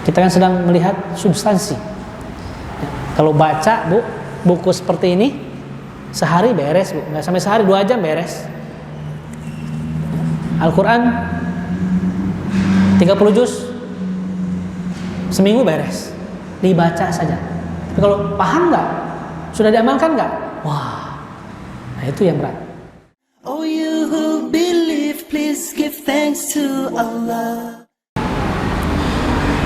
Kita kan sedang melihat substansi. Kalau baca buku seperti ini sehari beres, Bu. Nggak sampai sehari, 2 jam beres. Al-Quran 30 juz seminggu beres, dibaca saja. Tapi kalau paham nggak, sudah diamalkan nggak, wah, nah itu yang berat. Oh, you who believe, please give thanks to Allah.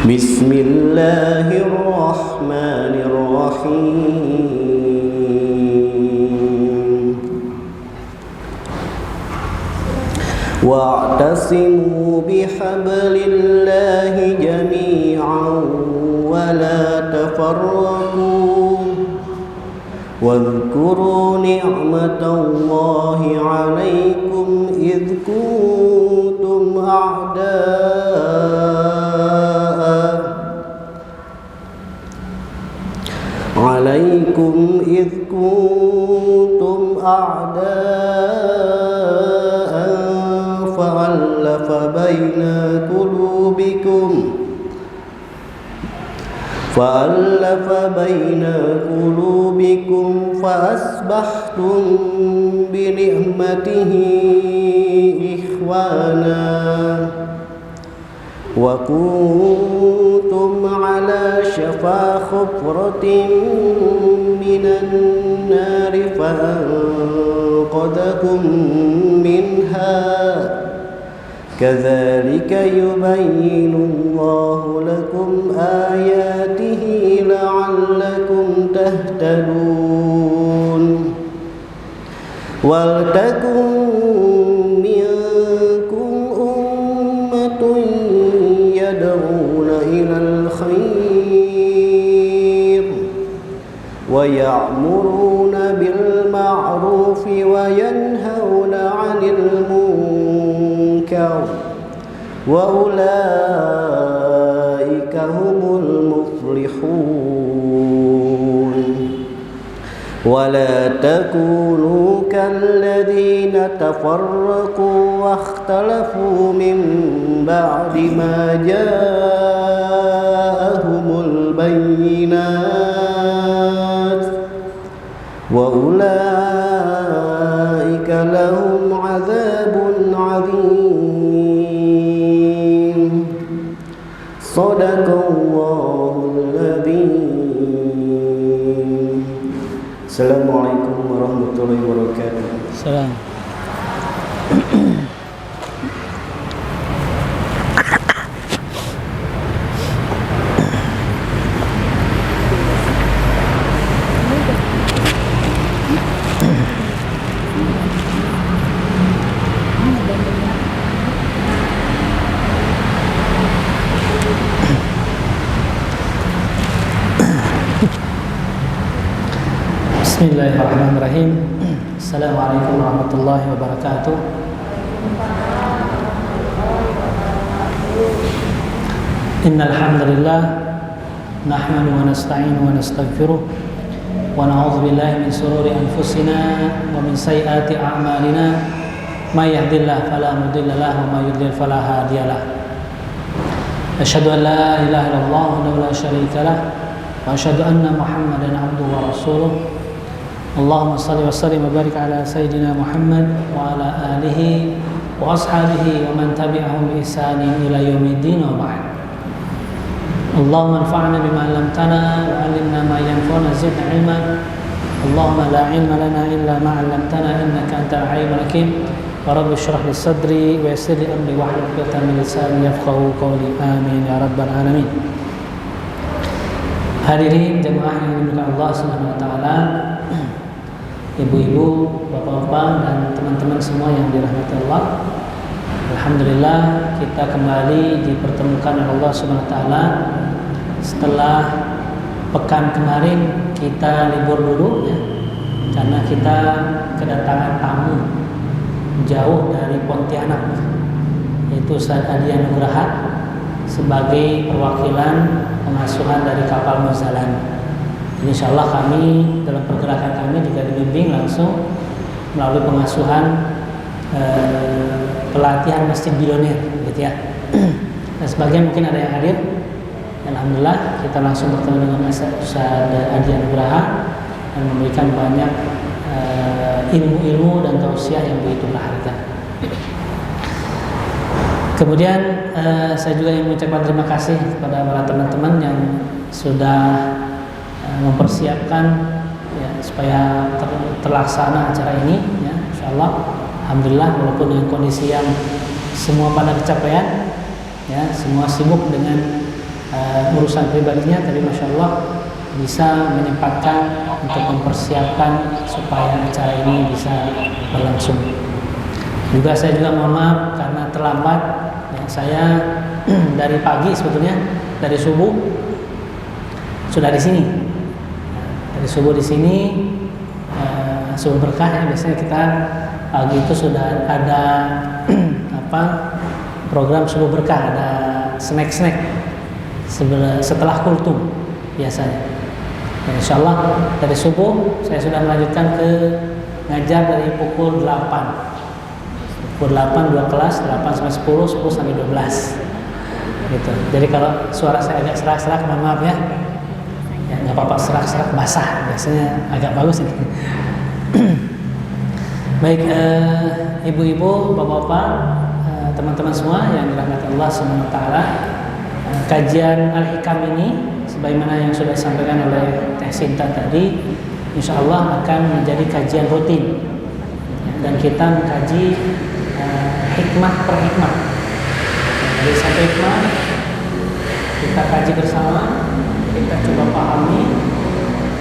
Bismillahirrahmanirrahim. Wa'tasimu bihablillahi jami'an wa la tafarraqu wadhkuru ni'matallahi 'alaikum idh kuntum a'da'an فألف بين قلوبكم فأصبحتم بنعمته إخوانا وكنتم على شفا حفرة من النار فأنقذكم منها كذلك يبين الله لكم آياته لعلكم تهتدون ولتكن منكم أمة يدعون إلى الخير ويأمرون بالمعروف وينهون عن المنكر وأولئك هم المفلحون ولا تكونوا كالذين تفرقوا واختلفوا من بعد ما جاءهم البينات وأولئك لهم عذاب عظيم صدق الله العظيم. Assalamualaikum warahmatullahi wabarakatuh. Salam. Bismillahirrahmanirrahim. Assalamualaikum warahmatullahi wabarakatuh. Innal hamdalillah nahmaduhu wa nasta'inuhu wa nastaghfiruh wa na'udzu billahi min shururi anfusina wa min sayyiati a'malina may yahdihillahu fala mudilla lahu wa may yudlil fala hadiyalah. Asyhadu an la ilaha illallah wahdahu la syarika lah wa asyhadu anna Muhammadan 'abduhu wa rasuluh. Allahumma salli wa sallim wa barik ala sayyidina Muhammad wa ala alihi wa ashabihi wa man tabi'ahum bi ihsanin ila yaumiddin wa ba'd. Allahumma anfa'na bima 'allamtana wa 'allimna ma yanfa'una zidna 'ilman. Allahumma la 'ilma lana illa ma 'allamtana innaka antal 'alimul hakim. Wa rabbi shrah li sadri wa yassir li amri wahlul 'uqdatam min lisani yafqahu qawli. Amin ya rabbal alamin. Hadirin jemaah yang dimuliakan Allah Subhanahu wa taala, ibu-ibu, bapak-bapak, dan teman-teman semua yang dirahmati Allah. Alhamdulillah kita kembali dipertemukan oleh Allah Subhanahu wa taala setelah pekan kemarin kita libur dulu ya, karena kita kedatangan tamu jauh dari Pontianak, yaitu Ustaz Adi Nugraha sebagai perwakilan pengasuhan dari kapal Muzalan. Insya Allah kami dalam pergerakan kami juga dibimbing langsung melalui pengasuhan pelatihan masjid bilioner gitu ya. Dan sebagian mungkin ada yang hadir Alhamdulillah kita langsung bertemu dengan Ustaz Adi Anugraha dan memberikan banyak ilmu-ilmu dan tausiah yang begitu berharga. Kemudian saya juga ingin mengucapkan terima kasih kepada para teman-teman yang sudah mempersiapkan ya, supaya terlaksana acara ini ya, insyaallah. Alhamdulillah walaupun dengan kondisi yang semua pada kecapean ya, semua sibuk dengan urusan pribadinya, tapi masya Allah bisa menyempatkan untuk mempersiapkan supaya acara ini bisa berlangsung. Juga saya juga mohon maaf karena terlambat ya, saya dari pagi sebetulnya dari subuh sudah di sini. Dari subuh di sini subuh berkah ya, biasanya kita pagi itu sudah ada program subuh berkah, ada snack-snack setelah kultum biasanya. Dan insyaallah dari subuh saya sudah melanjutkan ke ngajar dari pukul 8. Pukul 8 2 kelas, 8 sampai 10, 10 sampai 12. Gitu. Jadi kalau suara saya agak serak-serak mohon maaf ya. Ya enggak apa-apa, serak-serak basah biasanya agak bagus ini. Baik ibu-ibu, bapak-bapak, teman-teman semua yang dirahmati Allah Subhanahu wa taala. Kajian Al-Hikam ini sebagaimana yang sudah disampaikan oleh Teh Sinta tadi, insyaallah akan menjadi kajian rutin dan kita mengkaji hikmah per hikmah. Dari satu hikmah kita kaji bersama, kita coba pahami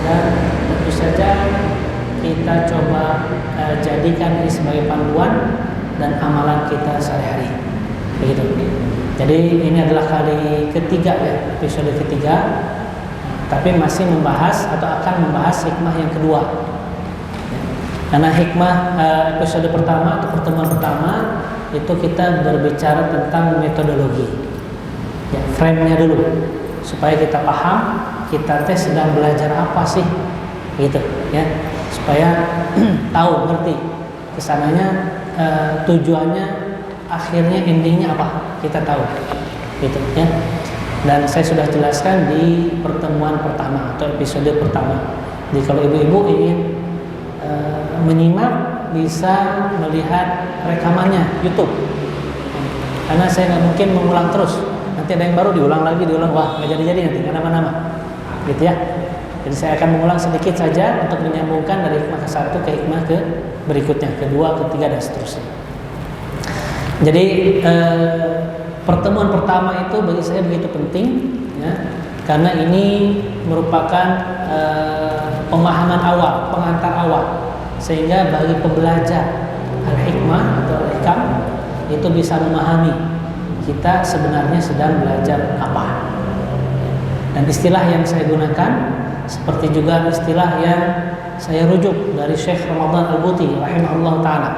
dan tentu saja kita coba jadikan ini sebagai panduan dan amalan kita sehari-hari. Begitu. Jadi ini adalah kali ketiga ya, episode ketiga, tapi masih membahas atau akan membahas hikmah yang kedua. Karena hikmah episode pertama atau pertemuan pertama itu kita berbicara tentang metodologi, ya, frame-nya dulu, supaya kita paham kita sedang belajar apa sih, gitu, ya, supaya tahu, ngerti kesananya, tujuannya. Akhirnya endingnya apa kita tahu, gitu ya. Dan saya sudah jelaskan di pertemuan pertama atau episode pertama. Jadi kalau ibu-ibu ingin menyimak bisa melihat rekamannya YouTube. Karena saya nggak mungkin mengulang terus. Nanti ada yang baru diulang lagi, wah nggak jadi nanti nggak nama-nama, gitu ya. Jadi saya akan mengulang sedikit saja untuk menyambungkan dari hikmah ke satu ke hikmah ke berikutnya, kedua, ketiga dan seterusnya. Jadi pertemuan pertama itu bagi saya begitu penting ya, karena ini merupakan pemahaman awal, pengantar awal, sehingga bagi pembelajar al-hikmah atau al-hikam itu bisa memahami kita sebenarnya sedang belajar apa. Dan istilah yang saya gunakan seperti juga istilah yang saya rujuk dari Syekh Ramadan Al-Buti rahimahullah ta'ala.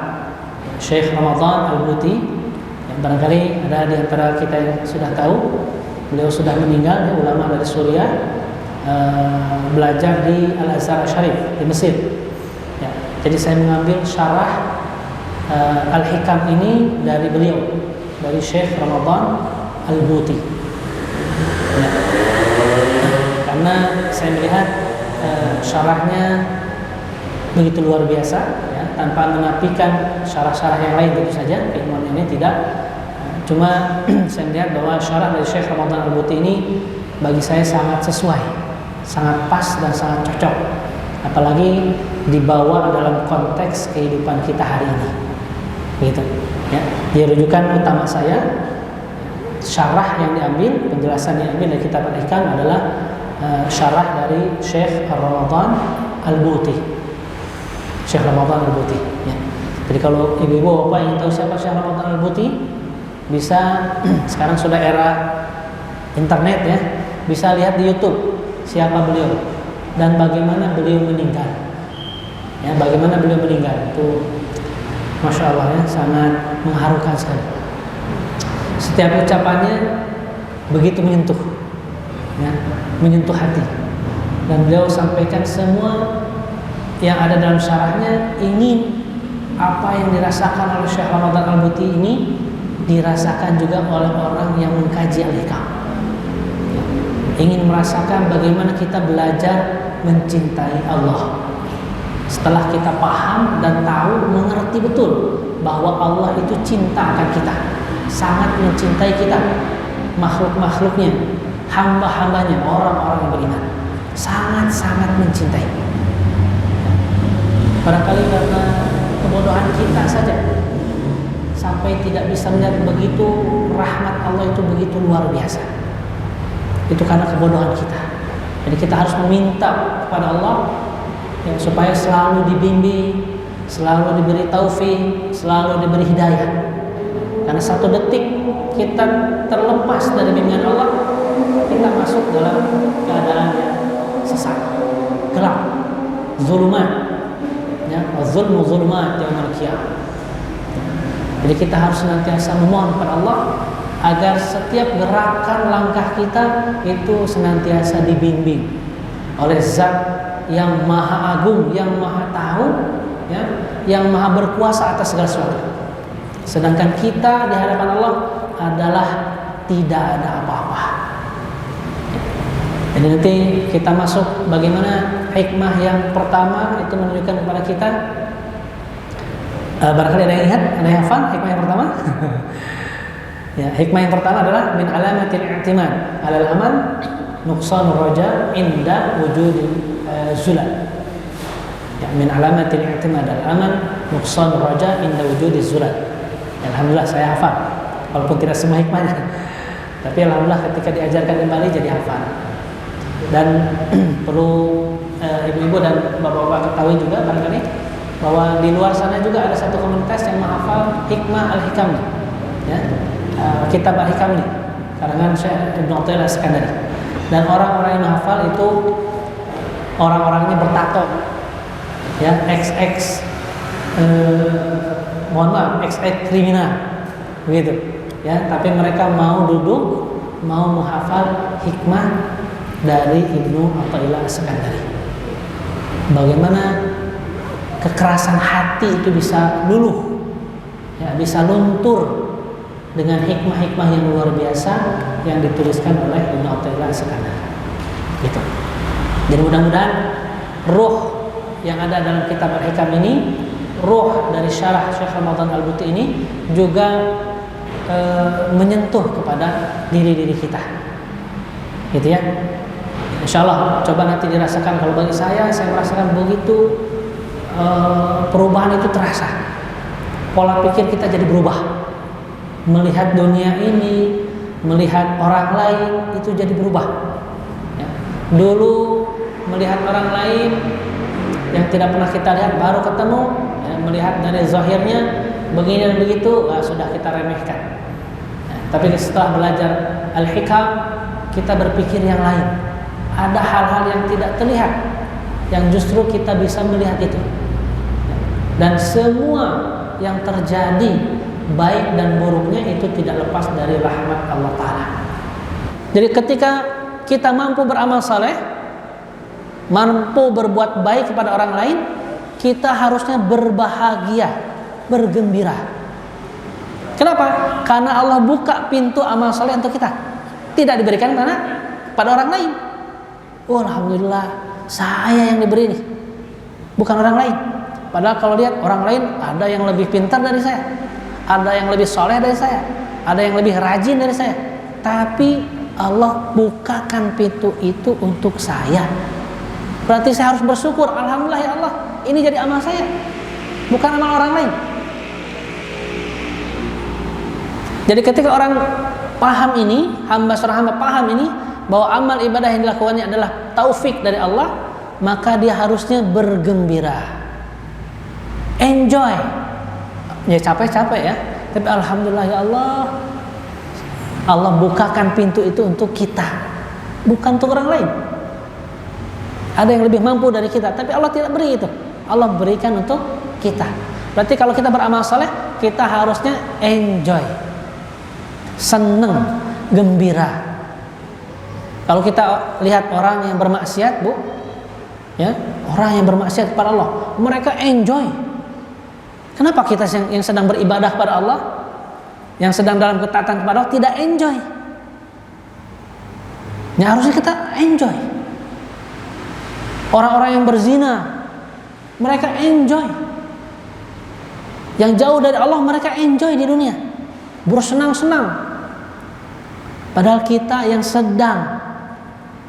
Syekh Ramadan Al-Buti yang barangkali ada di antara kita yang sudah tahu, beliau sudah meninggal, ya, ulama dari Suriah, belajar di Al-Azhar Syarif di Mesir ya. Jadi saya mengambil syarah Al-Hikam ini dari beliau, dari Syekh Ramadan Al-Buti ya. Karena saya melihat syarahnya begitu luar biasa ya, tanpa menafikan syarah-syarah yang lain tentu saja, ilmuwan ini tidak. Cuma saya melihat bahwa syarah dari Syekh Ramadan Al-Buti ini bagi saya sangat sesuai, sangat pas dan sangat cocok, apalagi dibawa dalam konteks kehidupan kita hari ini, begitu ya. Di rujukan utama saya, syarah yang diambil, penjelasan yang diambil dari kitab Al-Hikam adalah syarah dari Syekh Ramadan Al-Buti, Syekh Ramadan Al-Buti ya. Jadi kalau ibu-ibu bapak ingin tahu siapa Syekh Ramadan Al-Buti, bisa sekarang sudah era internet ya, bisa lihat di YouTube siapa beliau dan bagaimana beliau meninggal ya, bagaimana beliau meninggal itu masya Allah ya, sangat mengharukan sekali. Setiap ucapannya begitu menyentuh ya, menyentuh hati, dan beliau sampaikan semua yang ada dalam syarahnya, ingin apa yang dirasakan oleh Syekh Ramadan Al-Buti ini dirasakan juga oleh orang yang mengkaji Al-Hikam. ingin merasakan bagaimana kita belajar mencintai Allah. Setelah kita paham dan tahu, mengerti betul bahwa Allah itu cinta akan kita, sangat mencintai kita, makhluk-makhluknya, hamba-hambanya, orang-orang yang beriman, sangat-sangat mencintai. Barangkali karena kebodohan kita saja sampai tidak bisa melihat begitu rahmat Allah itu begitu luar biasa. Itu karena kebodohan kita. Jadi kita harus meminta kepada Allah ya, supaya selalu dibimbing, selalu diberi taufik, selalu diberi hidayah. Karena satu detik kita terlepas dari bimbingan Allah, kita masuk dalam keadaan yang sesat, gelap, zulumat. Ya, zulmu zulumat yaumil qiyamah. Jadi kita harus senantiasa memohon kepada Allah agar setiap gerakan langkah kita itu senantiasa dibimbing oleh Zat yang Maha Agung, yang Maha Tahu, ya, yang Maha Berkuasa atas segala sesuatu. Sedangkan kita di hadapan Allah adalah tidak ada apa-apa. Jadi nanti kita masuk bagaimana hikmah yang pertama itu menunjukkan kepada kita. Barangkali ada yang ingat, ada yang hafal hikmah yang pertama? Ya, hikmah yang pertama adalah min alamatil i'timad 'alal amal nuqsanur raja inda wujudil zulal. Ya, min alamatil i'timad 'alal amal nuqsanur raja inda wujudil zulal. Alhamdulillah saya hafal, walaupun tidak semua hikmahnya. Tapi alhamdulillah ketika diajarkan kembali jadi hafal. Dan perlu ibu-ibu dan bapak-bapak ketahui juga barangkali bahwa di luar sana juga ada satu komunitas yang menghafal hikmah al-hikam, ya, kitab al-hikam ini karangan Syekh Ibnu Athaillah As-Sakandari. Dan orang-orang yang menghafal itu orang-orangnya bertato, ya, mohon maaf, XX kriminal, begitu, ya. Tapi mereka mau duduk, mau menghafal hikmah dari Ibnu Athaillah As-Sakandari. Bagaimana kekerasan hati itu bisa luluh, ya, bisa luntur dengan hikmah-hikmah yang luar biasa yang dituliskan oleh Ibnu Athaillah As-Sakandari. Gitu. Jadi mudah-mudahan ruh yang ada dalam kitab Al-Hikam ini, ruh dari syarah Syekh Ramadan Al-Buti ini juga menyentuh kepada diri-diri kita. Gitu ya. Insyaallah coba nanti dirasakan. Kalau bagi saya merasakan begitu perubahan itu terasa. Pola pikir kita jadi berubah. Melihat dunia ini, melihat orang lain itu jadi berubah. Ya. Dulu melihat orang lain yang tidak pernah kita lihat baru ketemu, ya, melihat dari zahirnya begini dan begitu, sudah kita remehkan. Ya, tapi setelah belajar Al-Hikam, kita berpikir yang lain. Ada hal-hal yang tidak terlihat yang justru kita bisa melihat itu. Dan semua yang terjadi baik dan buruknya itu tidak lepas dari rahmat Allah Ta'ala. Jadi ketika kita mampu beramal saleh, mampu berbuat baik kepada orang lain, kita harusnya berbahagia, bergembira. Kenapa? Karena Allah buka pintu amal saleh untuk kita. Tidak diberikan pada orang lain. Oh, alhamdulillah, saya yang diberi ini, bukan orang lain. Padahal kalau lihat orang lain ada yang lebih pintar dari saya, ada yang lebih soleh dari saya, ada yang lebih rajin dari saya. Tapi Allah bukakan pintu itu untuk saya. Berarti saya harus bersyukur. Alhamdulillah ya Allah, ini jadi amal saya, bukan amal orang lain. Jadi ketika orang paham ini, hamba seorang hamba paham ini, bahwa amal ibadah yang dilakukannya adalah taufik dari Allah, maka dia harusnya bergembira, enjoy. Ya capek-capek ya, tapi alhamdulillah ya Allah, Allah bukakan pintu itu untuk kita, bukan untuk orang lain. Ada yang lebih mampu dari kita, tapi Allah tidak beri itu. Allah berikan untuk kita. Berarti kalau kita beramal saleh, kita harusnya enjoy, seneng, gembira. Kalau kita lihat orang yang bermaksiat, Bu, ya, orang yang bermaksiat kepada Allah, mereka enjoy. Kenapa kita yang sedang beribadah kepada Allah, yang sedang dalam ketaatan kepada Allah tidak enjoy? Ini harusnya kita enjoy. Orang-orang yang berzina, mereka enjoy. Yang jauh dari Allah, mereka enjoy di dunia, bersenang-senang. Padahal kita yang sedang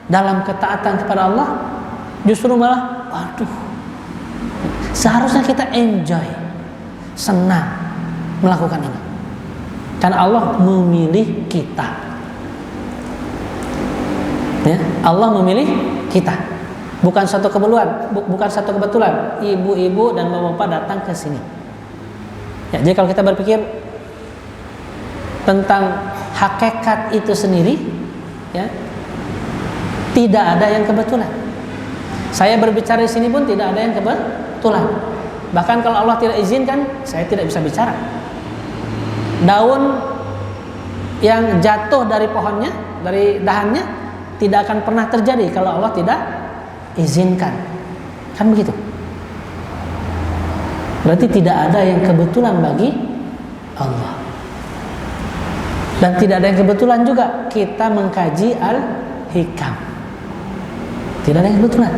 dalam ketaatan kepada Allah, justru malah, waduh, seharusnya kita enjoy, senang melakukan ini. Karena Allah memilih kita. Ya, Allah memilih kita. Bukan satu kebetulan, ibu-ibu dan bapak-bapak datang ke sini. Ya, jadi kalau kita berpikir tentang hakikat itu sendiri, ya, tidak ada yang kebetulan. Saya berbicara di sini pun tidak ada yang kebetulan. Bahkan kalau Allah tidak izinkan, saya tidak bisa bicara. Daun yang jatuh dari pohonnya, dari dahannya, tidak akan pernah terjadi kalau Allah tidak izinkan. Kan begitu. Berarti tidak ada yang kebetulan bagi Allah. Dan tidak ada yang kebetulan juga kita mengkaji Al-Hikam. Tidak ada yang kebetulan.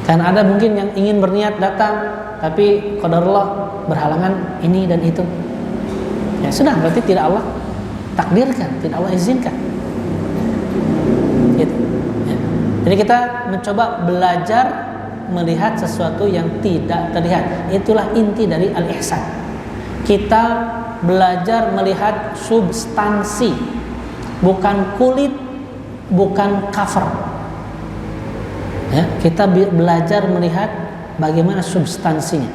Karena ada mungkin yang ingin berniat datang, tapi qadarullah berhalangan ini dan itu. Ya sudah, berarti tidak Allah takdirkan, tidak Allah izinkan. Gitu. Ya. Jadi kita mencoba belajar melihat sesuatu yang tidak terlihat. Itulah inti dari al-ihsan. Kita belajar melihat substansi, bukan kulit, bukan cover. Ya, kita belajar melihat bagaimana substansinya.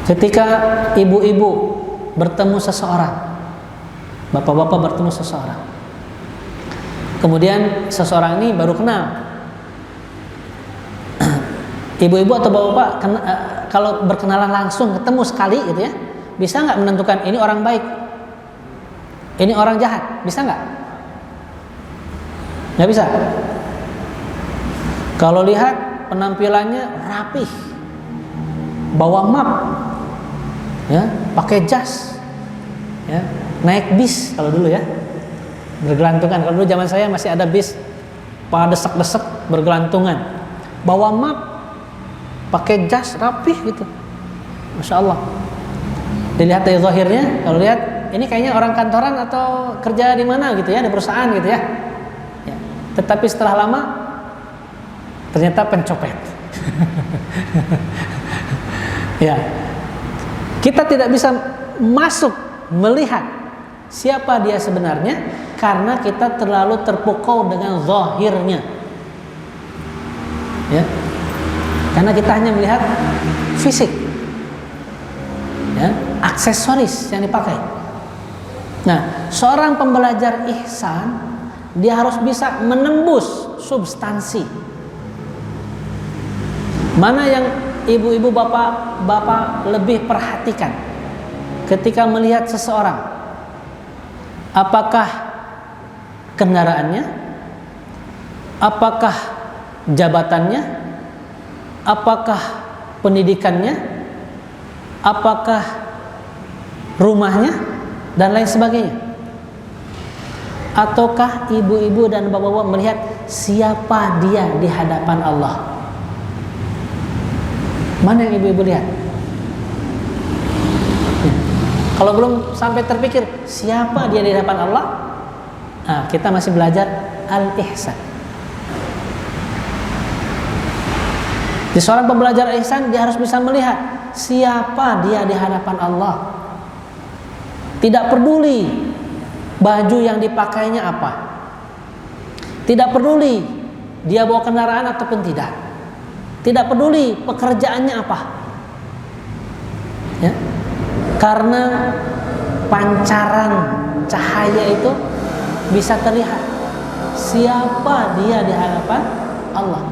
Ketika ibu-ibu bertemu seseorang, bapak-bapak bertemu seseorang, kemudian seseorang ini baru kenal. Ibu-ibu atau bapak-bapak kalau berkenalan langsung, ketemu sekali gitu ya, bisa nggak menentukan ini orang baik, ini orang jahat? Bisa nggak? Nggak bisa. Kalau lihat penampilannya rapih, bawa map, ya, pakai jas, ya, naik bis kalau dulu ya, bergelantungan. Kalau dulu zaman saya masih ada bis, pada desek-desek bergelantungan, bawa map, pakai jas rapih gitu, masya Allah. Dilihat dari zahirnya, kalau lihat ini kayaknya orang kantoran atau kerja di mana gitu ya, di perusahaan gitu ya. Ya. Tetapi setelah lama ternyata pencopet. Ya, kita tidak bisa masuk melihat siapa dia sebenarnya karena kita terlalu terpukau dengan zahirnya. Ya, karena kita hanya melihat fisik, ya, aksesoris yang dipakai. Nah, seorang pembelajar ihsan, dia harus bisa menembus substansi. Mana yang ibu-ibu, bapak-bapak lebih perhatikan ketika melihat seseorang? Apakah kendaraannya? Apakah jabatannya? Apakah pendidikannya? Apakah rumahnya? Dan lain sebagainya. Ataukah ibu-ibu dan bapak-bapak melihat siapa dia di hadapan Allah? Mana yang ibu-ibu lihat? Kalau belum sampai terpikir siapa dia di hadapan Allah, nah, kita masih belajar al-ihsan. Di seorang pembelajar ihsan, dia harus bisa melihat siapa dia di hadapan Allah. Tidak peduli baju yang dipakainya apa, tidak peduli dia bawa kendaraan ataupun tidak, tidak peduli pekerjaannya apa, ya, karena pancaran cahaya itu bisa terlihat siapa dia di hadapan Allah.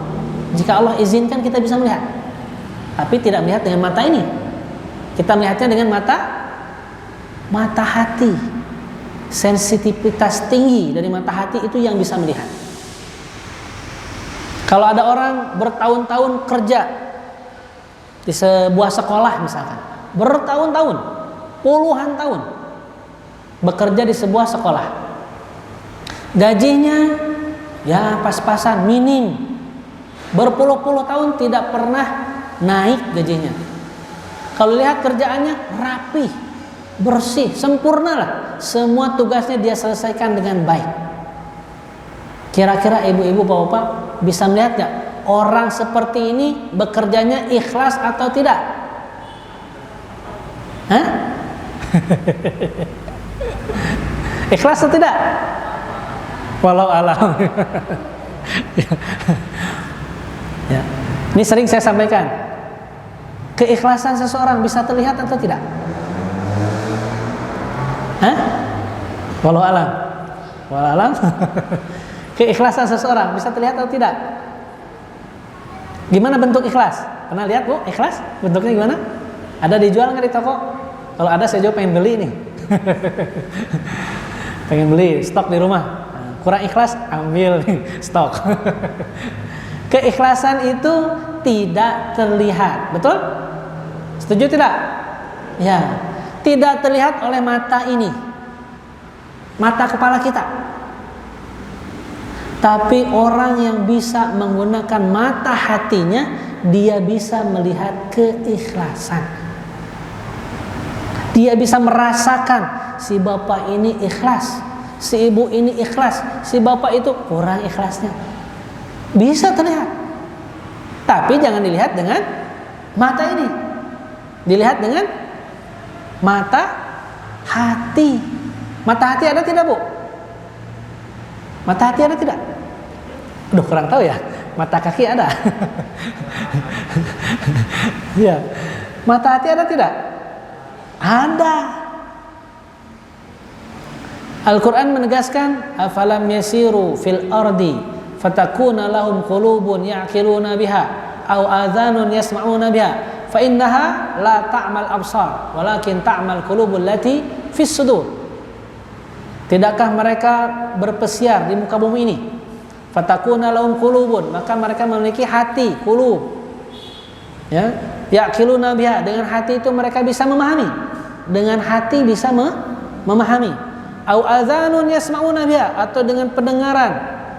Jika Allah izinkan kita bisa melihat, tapi tidak melihat dengan mata ini, kita melihatnya dengan mata hati. Sensitivitas tinggi dari mata hati itu yang bisa melihat. Kalau ada orang bertahun-tahun kerja di sebuah sekolah misalkan, bertahun-tahun, puluhan tahun bekerja di sebuah sekolah, Gajinya ya pas-pasan, minim. Berpuluh-puluh tahun tidak pernah naik gajinya. Kalau lihat kerjaannya rapi, bersih, sempurna lah. Semua tugasnya dia selesaikan dengan baik. Kira-kira ibu-ibu, bapak-bapak bisa melihat gak orang seperti ini bekerjanya ikhlas atau tidak? Hah? Ikhlas atau tidak? Walau alam. Ya. Ini sering saya sampaikan. Keikhlasan seseorang bisa terlihat atau tidak? Hah? Walau alam. Walau alam. Keikhlasan seseorang bisa terlihat atau tidak? Gimana bentuk ikhlas? Pernah lihat bu ikhlas? Bentuknya gimana? Ada dijual nggak di toko? Kalau ada saya juga pengen beli nih. Pengen beli stok di rumah. Kurang ikhlas, ambil nih stok. Keikhlasan itu tidak terlihat, betul? Setuju tidak? Ya, tidak terlihat oleh mata ini, mata kepala kita. Tapi orang yang bisa menggunakan mata hatinya, dia bisa melihat keikhlasan. Dia bisa merasakan si bapak ini ikhlas, si ibu ini ikhlas, si bapak itu kurang ikhlasnya. Bisa terlihat. Tapi jangan dilihat dengan mata ini. Dilihat dengan mata hati. Mata hati ada tidak, Bu? Mata hati ada tidak? Aduh, kurang tahu ya. Mata kaki ada. Ya. Mata hati ada tidak? Ada. Al-Quran menegaskan, afalam yasiru fil ardi fatakuna lahum qulubun ya'qiluna biha aw adhanun yasma'una biha fa innaha la ta'mal absar walakin ta'mal qulubul lati fis sudur. Tidakkah mereka berpesiar di muka bumi ini? Fatakuna lahum qulubun, maka mereka memiliki hati, qulub. Ya, ya'qiluna biha, dengan hati itu mereka bisa memahami. Dengan hati bisa memahami. Au adzanun yasma'una biha, atau dengan pendengaran,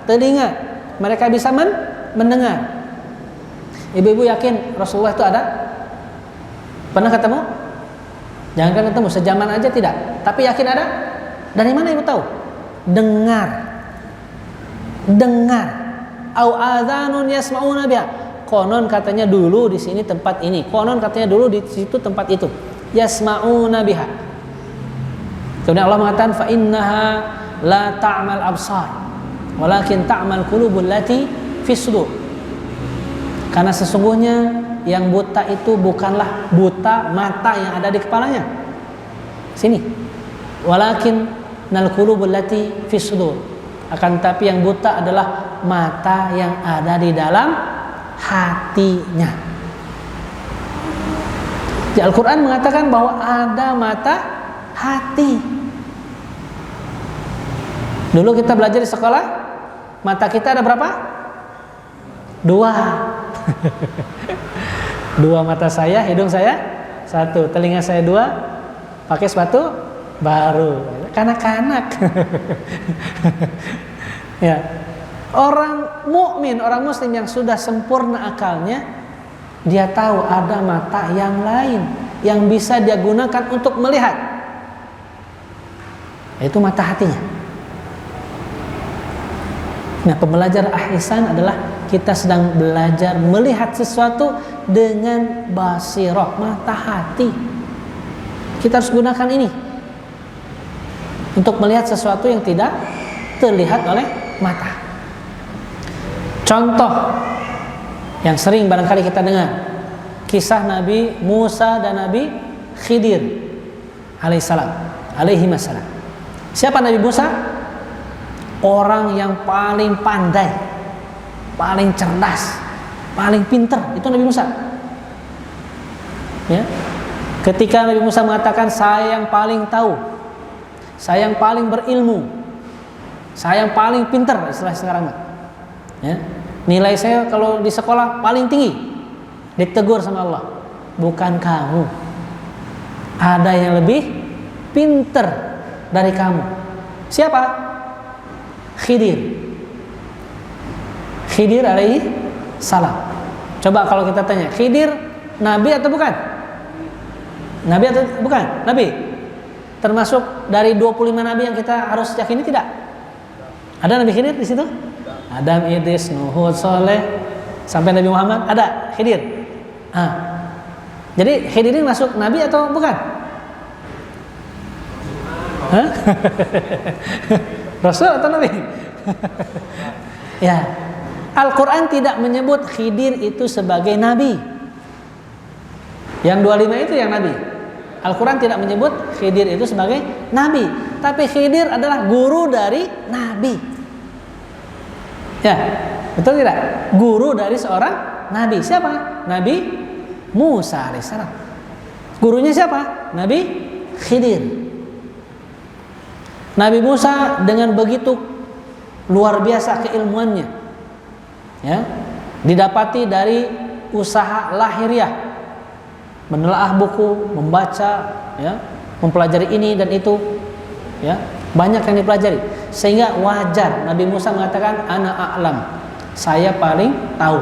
telinga mereka bisa mendengar. Ibu-ibu yakin Rasulullah itu ada? Pernah ketemu? Jangan ketemu, sejaman aja tidak. Tapi yakin ada? Dari mana ibu tahu? Dengar. Au adzanun yasma'una biha. Konon katanya dulu di sini tempat ini. Konon katanya dulu di situ tempat itu. Yasma'una biha. Kemudian Allah mengatakan fa innaha la ta'mal absar walakin ta'mal qulubul lati fis sudur. Karena sesungguhnya yang buta itu bukanlah buta mata yang ada di kepalanya. Sini. Walakin nal qulubul lati fis sudur. Akan tapi yang buta adalah mata yang ada di dalam hatinya. Di Al-Quran mengatakan bahwa ada mata hati. Dulu kita belajar di sekolah, mata kita ada berapa? 2. 2 mata saya, hidung saya 1, telinga saya 2, pakai sepatu baru, kanak-kanak. Ya, orang mukmin, orang muslim yang sudah sempurna akalnya, dia tahu ada mata yang lain yang bisa dia gunakan untuk melihat, yaitu mata hatinya. Nah, pembelajar ahsan adalah kita sedang belajar melihat sesuatu dengan basirah, mata hati. Kita harus gunakan ini untuk melihat sesuatu yang tidak terlihat oleh mata. Contoh yang sering barangkali kita dengar, kisah Nabi Musa dan Nabi Khidir alaihi wassalam. Siapa Nabi Musa? Orang yang paling pandai, paling cerdas, paling pintar, itu Nabi Musa. Ya. Ketika Nabi Musa mengatakan saya yang paling tahu, saya yang paling berilmu, saya yang paling pintar, istilah sekarang. Ya. Nilai saya kalau di sekolah paling tinggi. Ditegur sama Allah, bukan kamu, ada yang lebih pintar dari kamu. Siapa? Khidir alaihi salam. Coba kalau kita tanya, Khidir nabi atau bukan? Nabi atau bukan? Nabi. Termasuk dari 25 nabi yang kita harus yakini tidak? Ada Nabi Khidir di situ? Adam, Idris, Nuh, Saleh, sampai Nabi Muhammad ada Khidir. Jadi Khidir ini masuk nabi atau bukan? Rasul atau nabi? Ya. Al-Quran tidak menyebut Khidir itu sebagai nabi. Yang 25 itu yang nabi. Al-Quran tidak menyebut Khidir itu sebagai nabi, tapi Khidir adalah guru dari nabi. Ya, betul tidak? Guru dari seorang nabi. Siapa? Nabi Musa alaihissalam. Gurunya siapa? Nabi Khidir. Nabi Musa dengan begitu luar biasa keilmuannya, ya, didapati dari usaha lahiriah, menelaah buku, membaca, ya, mempelajari ini dan itu, ya, banyak yang dipelajari, sehingga wajar Nabi Musa mengatakan ana a'lam, saya paling tahu.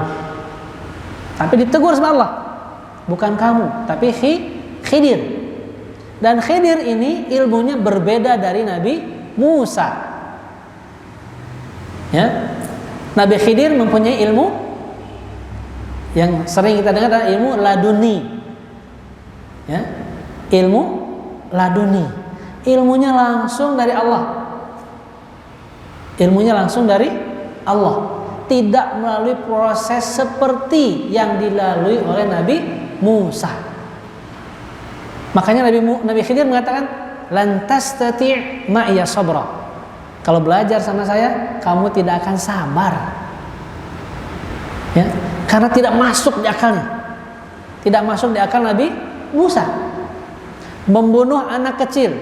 Tapi ditegur sama Allah, bukan kamu, tapi Khidir. Dan Khidir ini ilmunya berbeda dari Nabi Musa. Ya, Nabi Khidir mempunyai ilmu yang sering kita dengar adalah ilmu laduni. Ya, ilmu laduni. Ilmunya langsung dari Allah. Ilmunya langsung dari Allah. Tidak melalui proses seperti yang dilalui oleh Nabi Musa. Makanya Nabi Khidir mengatakan lan tastati' ma'iya sabra. Kalau belajar sama saya, kamu tidak akan sabar. Ya, karena tidak masuk di akalnya. Tidak masuk di akal Nabi Musa. Membunuh anak kecil.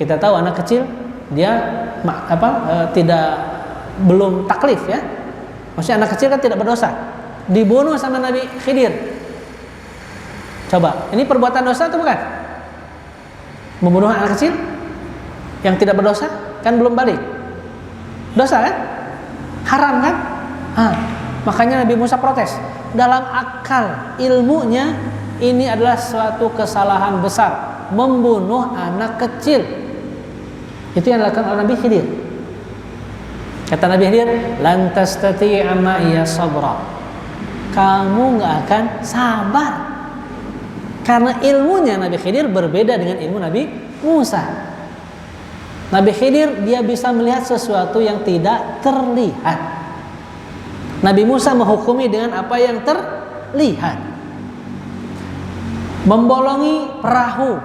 Kita tahu anak kecil dia belum taklif, ya. Maksudnya anak kecil kan tidak berdosa. Dibunuh sama Nabi Khidir. Coba, ini perbuatan dosa atau bukan? Membunuh anak kecil yang tidak berdosa kan belum balik. Dosa kan? Haram kan? Makanya Nabi Musa protes. Dalam akal ilmunya ini adalah suatu kesalahan besar, membunuh anak kecil. Itu yang dilakukan oleh Nabi Khidir. Kata Nabi Khidir, lan tastati'a ma'iya sabra. Kamu enggak akan sabar. Karena ilmunya Nabi Khidir berbeda dengan ilmu Nabi Musa. Nabi Khidir dia bisa melihat sesuatu yang tidak terlihat. Nabi Musa menghukumi dengan apa yang terlihat. Membolongi perahu.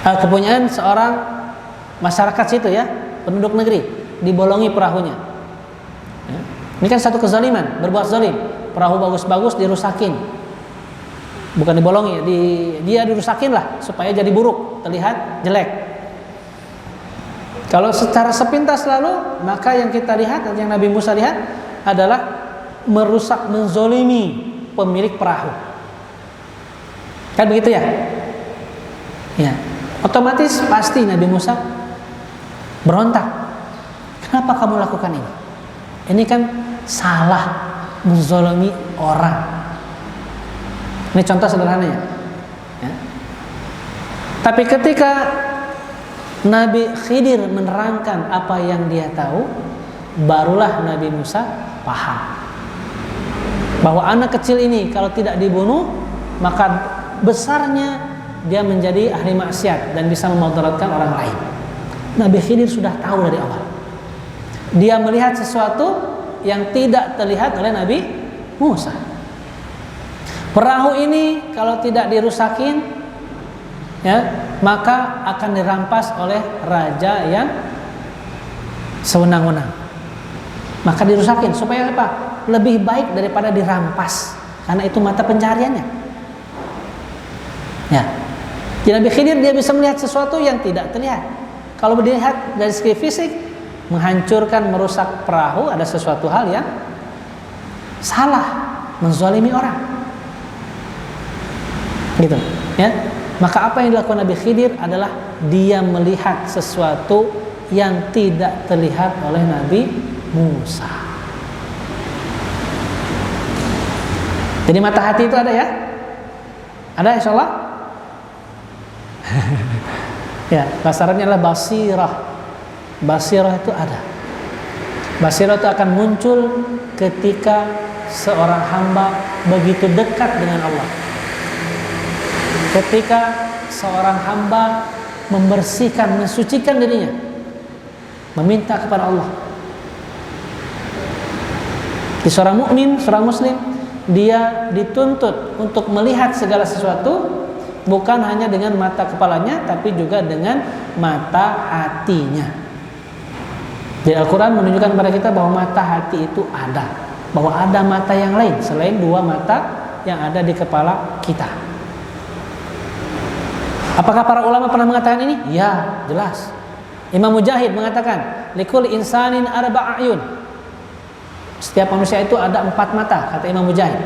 Kepunyaan seorang masyarakat situ, ya, penduduk negeri, dibolongi perahunya. Ya. Ini kan satu kezaliman, berbuat zalim. Perahu bagus-bagus dirusakin, bukan dibolongi, dia dirusakin lah supaya jadi buruk, terlihat jelek. Kalau secara sepintas lalu, maka yang kita lihat, yang Nabi Musa lihat adalah merusak, menzolimi pemilik perahu. Kan begitu ya? Ya. Otomatis pasti Nabi Musa berontak. Kenapa kamu lakukan ini? Ini kan salah, menzolimi orang. Ini contoh sederhananya. Ya. Tapi ketika Nabi Khidir menerangkan apa yang dia tahu, barulah Nabi Musa paham bahwa anak kecil ini kalau tidak dibunuh, maka besarnya dia menjadi ahli maksiat dan bisa memudaratkan orang lain. Nabi Khidir sudah tahu dari awal. Dia melihat sesuatu yang tidak terlihat oleh Nabi Musa. Perahu ini kalau tidak dirusakin, ya, maka akan dirampas oleh raja yang sewenang-wenang. Maka dirusakin supaya apa? Lebih baik daripada dirampas, karena itu mata pencariannya. Ya. Jadi Nabi Khidir dia bisa melihat sesuatu yang tidak terlihat. Kalau dilihat dari segi fisik, menghancurkan, merusak perahu, ada sesuatu hal yang salah, menzalimi orang. Gitu, ya. Maka apa yang dilakukan Nabi Khidir adalah dia melihat sesuatu yang tidak terlihat oleh Nabi Musa. Jadi mata hati itu ada ya? Ada insya Allah? Ya, bahasa Arabnya adalah basirah. Basirah itu ada. Basirah itu akan muncul ketika seorang hamba begitu dekat dengan Allah. Ketika seorang hamba membersihkan, mensucikan dirinya, meminta kepada Allah. Di seorang mukmin, seorang muslim, dia dituntut untuk melihat segala sesuatu bukan hanya dengan mata kepalanya, tapi juga dengan mata hatinya. Di Al-Quran menunjukkan kepada kita bahwa mata hati itu ada, bahwa ada mata yang lain selain dua mata yang ada di kepala kita. Apakah para ulama pernah mengatakan ini? Ya, jelas. Imam Mujahid mengatakan, "Likulli insanin arba'a a'yun." Setiap manusia itu ada 4 mata, kata Imam Mujahid.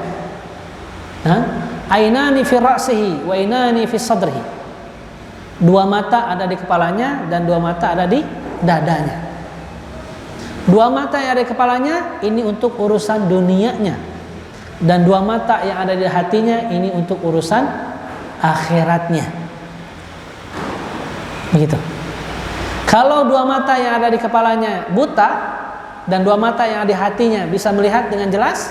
Ainani fi ra'sihi wa ainani fi sadrihi. 2 mata ada di kepalanya dan 2 mata ada di dadanya. 2 mata yang ada di kepalanya ini untuk urusan dunianya, dan 2 mata yang ada di hatinya ini untuk urusan akhiratnya. Begitu. Kalau 2 mata yang ada di kepalanya buta dan 2 mata yang ada di hatinya bisa melihat dengan jelas,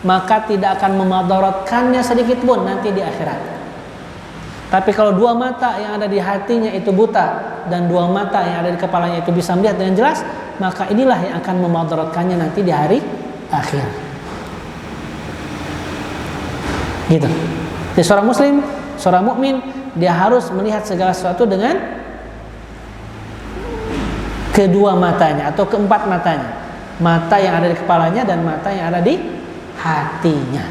maka tidak akan memadaratkannya sedikit pun nanti di akhirat. Tapi kalau 2 mata yang ada di hatinya itu buta dan 2 mata yang ada di kepalanya itu bisa melihat dengan jelas, maka inilah yang akan memadaratkannya nanti di hari akhir. Gitu. Jadi seorang muslim, seorang mukmin, dia harus melihat segala sesuatu dengan kedua matanya atau keempat matanya. Mata yang ada di kepalanya dan mata yang ada di hatinya.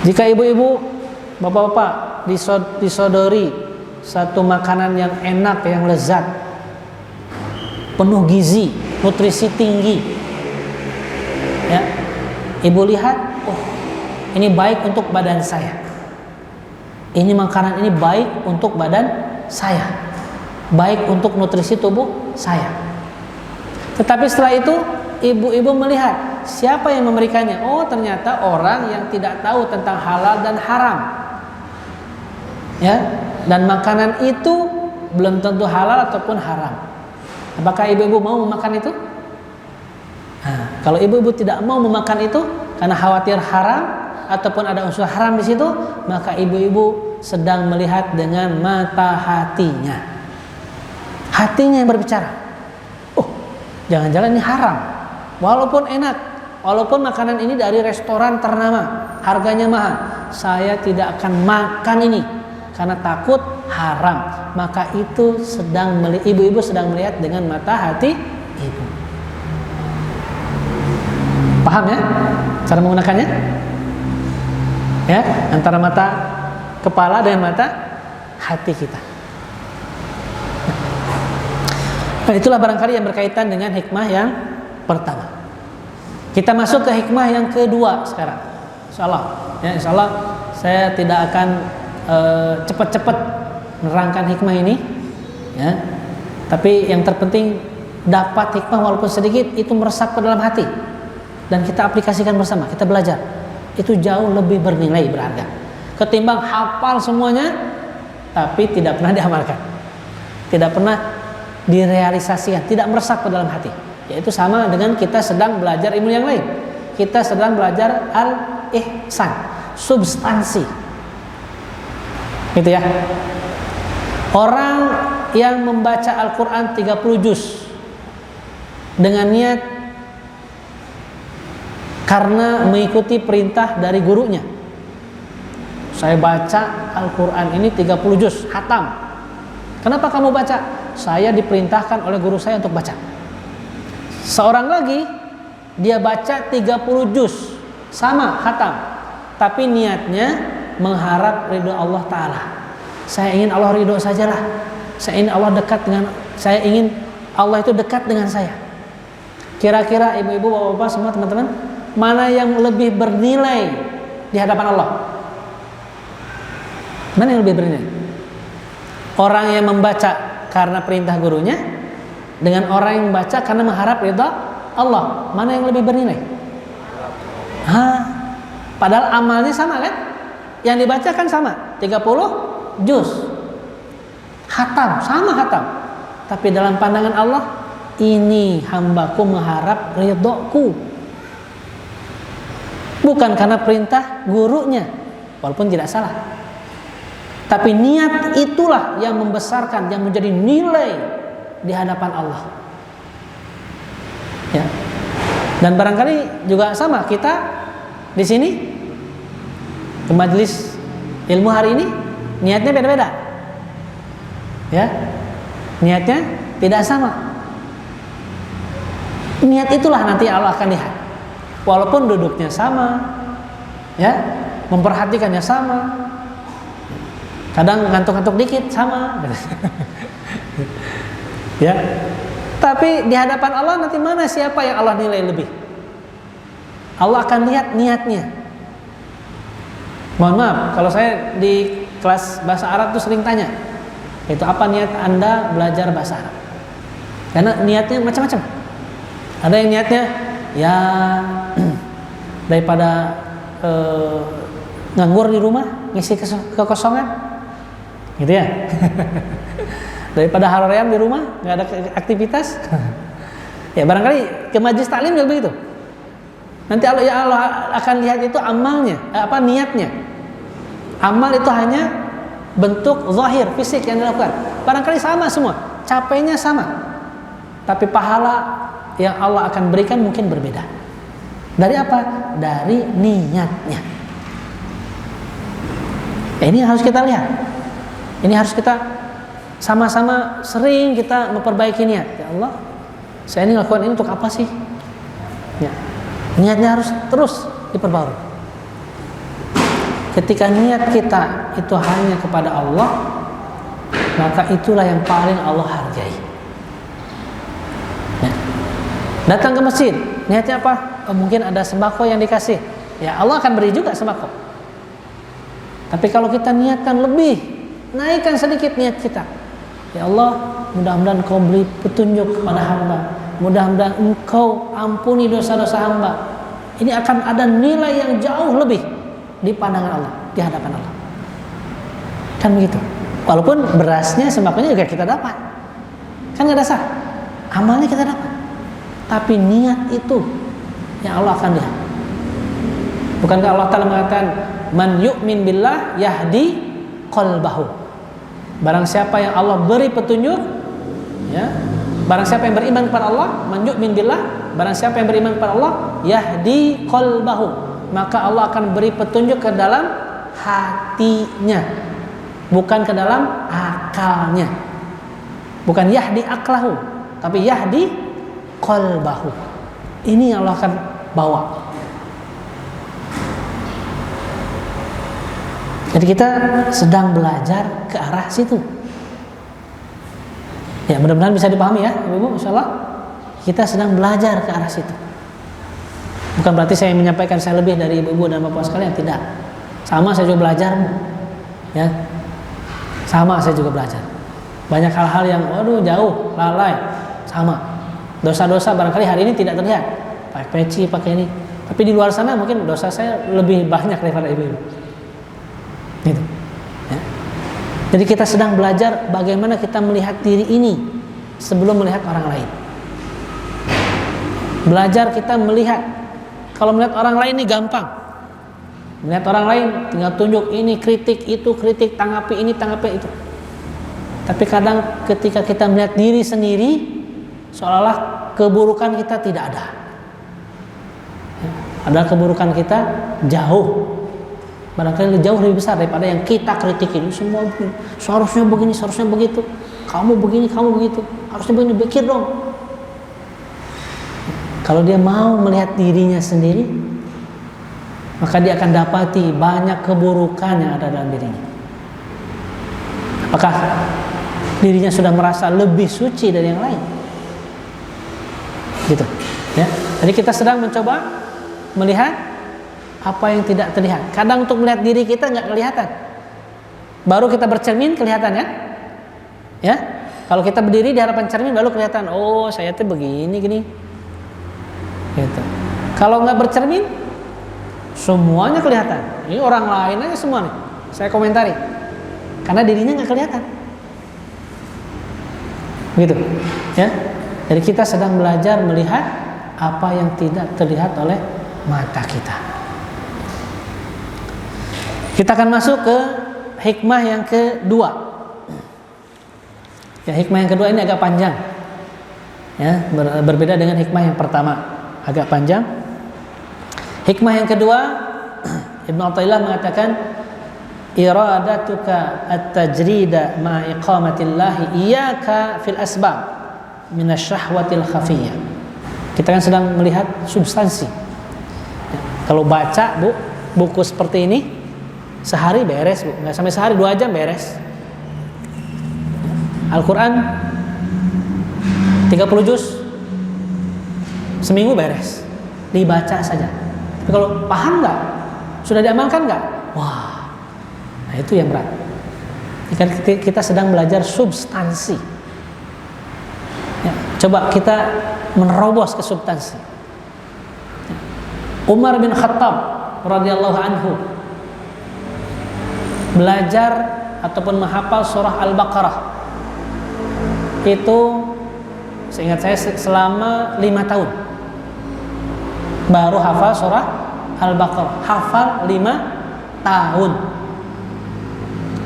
Jika ibu-ibu, bapak-bapak disodori satu makanan yang enak, yang lezat, penuh gizi, nutrisi tinggi, ya, ibu lihat, oh, ini baik untuk badan saya. Ini makanan ini baik untuk badan saya, baik untuk nutrisi tubuh saya. Tetapi setelah itu ibu-ibu melihat siapa yang memberikannya. Oh, ternyata orang yang tidak tahu tentang halal dan haram, ya, dan makanan itu belum tentu halal ataupun haram. Apakah ibu-ibu mau memakan itu? Nah, kalau ibu-ibu tidak mau memakan itu karena khawatir haram ataupun ada unsur haram di situ, maka ibu-ibu sedang melihat dengan mata hatinya. Hatinya yang berbicara. Oh, jangan-jangan ini haram. Walaupun enak, walaupun makanan ini dari restoran ternama, harganya mahal, saya tidak akan makan ini karena takut haram. Maka itu ibu-ibu sedang melihat dengan mata hati ibu. Paham ya cara menggunakannya? Ya, antara mata kepala dan mata hati kita. Nah, itulah barangkali yang berkaitan dengan hikmah yang pertama. Kita masuk ke hikmah yang kedua sekarang. Insyaallah, ya, insyaallah saya tidak akan cepat-cepat menerangkan hikmah ini, ya. Tapi yang terpenting dapat hikmah walaupun sedikit itu meresap ke dalam hati dan kita aplikasikan bersama, kita belajar. Itu jauh lebih bernilai, berharga ketimbang hafal semuanya tapi tidak pernah diamalkan, tidak pernah direalisasikan, tidak meresap ke dalam hati. Yaitu sama dengan kita sedang belajar ilmu yang lain. Kita sedang belajar al-ihsan, substansi. Gitu ya. Orang yang membaca Al-Quran 30 juz dengan niat karena mengikuti perintah dari gurunya. Saya baca Al-Quran ini 30 juz, khatam. Kenapa kamu baca? Saya diperintahkan oleh guru saya untuk baca. Seorang lagi, dia baca 30 juz, sama, khatam. Tapi niatnya mengharap ridho Allah Ta'ala. Saya ingin Allah ridho sajalah. Saya ingin Allah dekat dengan, saya ingin Allah itu dekat dengan saya. Kira-kira ibu-ibu, bapak-bapak, semua teman-teman, mana yang lebih bernilai di hadapan Allah? Mana yang lebih bernilai? Orang yang membaca karena perintah gurunya dengan orang yang membaca karena mengharap ridha Allah, mana yang lebih bernilai? Padahal amalnya sama kan? Yang dibaca kan sama, 30 juz. Khatam, sama khatam. Tapi dalam pandangan Allah, ini hambaku mengharap ridhoku. Bukan karena perintah gurunya, walaupun tidak salah. Tapi niat itulah yang membesarkan, yang menjadi nilai di hadapan Allah. Ya. Dan barangkali juga sama, kita di sini ke majelis ilmu hari ini niatnya beda-beda. Ya. Niatnya tidak sama. Niat itulah nanti Allah akan lihat. Walaupun duduknya sama, ya, memperhatikannya sama. Kadang ngantuk-ngantuk dikit sama. Ya. Tapi di hadapan Allah nanti mana siapa yang Allah nilai lebih? Allah akan lihat niatnya. Mohon maaf kalau saya di kelas bahasa Arab tuh sering tanya, itu apa niat Anda belajar bahasa Arab? Karena niatnya macam-macam. Ada yang niatnya ya daripada nganggur di rumah, ngisi kekosongan, gitu ya. Daripada hararean di rumah, nggak ada aktivitas. Ya barangkali ke majelis taklim juga begitu. Nanti Allah akan lihat itu amalnya, niatnya. Amal itu hanya bentuk zahir, fisik yang dilakukan. Barangkali sama semua, capainya sama. Tapi pahala yang Allah akan berikan mungkin berbeda. Dari apa? Dari niatnya. Ini harus kita lihat. Ini harus kita sama-sama sering kita memperbaiki niat. Ya Allah, saya ini lakukan ini untuk apa sih? Ya. Niatnya harus terus diperbarui. Ketika niat kita itu hanya kepada Allah, maka itulah yang paling Allah hargai. Ya. Datang ke masjid, niatnya apa? Mungkin ada sembako yang dikasih. Ya Allah akan beri juga sembako. Tapi kalau kita niatkan lebih, naikkan sedikit niat kita. Ya Allah, mudah-mudahan Engkau beri petunjuk kepada hamba. Mudah-mudahan Engkau ampuni dosa-dosa hamba. Ini akan ada nilai yang jauh lebih di pandangan Allah, di hadapan Allah. Kan begitu. Walaupun berasnya, sembakonya juga kita dapat. Kan nggak ada sah. Amalnya kita dapat. Tapi niat itu yang Allah akan lihat. Bukankah Allah Ta'ala mengatakan, man yu'min billah yahdi qalbahu. Barang siapa yang Allah beri petunjuk, ya, barang siapa yang beriman kepada Allah, man yu'min billah, barang siapa yang beriman kepada Allah, yahdi qalbahu, maka Allah akan beri petunjuk ke dalam hatinya, bukan ke dalam akalnya. Bukan yahdi aklahu, tapi yahdi qalbahu. Ini yang Allah akan bawa. Jadi kita sedang belajar ke arah situ. Ya, mudah-mudahan bisa dipahami ya, Ibu-ibu, insyaallah. Kita sedang belajar ke arah situ. Bukan berarti saya menyampaikan saya lebih dari ibu-ibu dan bapak sekalian, tidak. Sama saya juga belajar, ya. Sama saya juga belajar. Banyak hal-hal yang waduh jauh, lalai, sama. Dosa-dosa barangkali hari ini tidak terlihat. Pakai peci, pakai ini. Tapi di luar sana mungkin dosa saya lebih banyak daripada ibu-ibu. Gitu. Ya. Jadi kita sedang belajar bagaimana kita melihat diri ini sebelum melihat orang lain. Belajar kita melihat. Kalau melihat orang lain ini gampang. Melihat orang lain tinggal tunjuk ini, kritik itu, kritik, tanggapi ini, tanggapi itu. Tapi kadang ketika kita melihat diri sendiri, seolah-olah keburukan kita tidak ada. Ada keburukan kita jauh. Barangkali jauh lebih besar daripada yang kita kritikin. Semua begini, seharusnya begini, seharusnya begitu. Kamu begini, kamu begitu. Harusnya begini, pikir dong. Kalau dia mau melihat dirinya sendiri, maka dia akan dapati banyak keburukan yang ada dalam dirinya. Apakah dirinya sudah merasa lebih suci dari yang lain? Gitu. Ya. Jadi kita sedang mencoba melihat apa yang tidak terlihat. Kadang untuk melihat diri kita nggak kelihatan. Baru kita bercermin kelihatan kan? Ya. Kalau kita berdiri di hadapan cermin baru kelihatan, oh saya tuh begini gini. Gitu. Kalau nggak bercermin, semuanya kelihatan. Ini orang lain aja semua nih. Saya komentari. Karena dirinya nggak kelihatan. Gitu. Ya. Jadi kita sedang belajar melihat apa yang tidak terlihat oleh mata kita. Kita akan masuk ke hikmah yang kedua. Ya, hikmah yang kedua ini agak panjang. Ya, berbeda dengan hikmah yang pertama, agak panjang. Hikmah yang kedua, Ibnu Athaillah mengatakan iradatuka at-tajrida ma'a iqamatillahi iyyaka fil asbab minasyahwatil khafiyyah. Kita kan sedang melihat substansi. Ya, kalau baca Bu, buku seperti ini sehari beres Bu, nggak sampai sehari 2 jam beres. Al-Quran 30 juz seminggu beres, dibaca saja. Tapi kalau paham nggak, sudah diamalkan nggak, wah, nah itu yang berat. Kan kita sedang belajar substansi. Ya, coba kita menerobos ke substansi. Umar bin Khattab radhiyallahu anhu belajar ataupun menghafal surah Al-Baqarah itu seingat saya selama 5 tahun baru hafal surah Al-Baqarah. Hafal 5 tahun.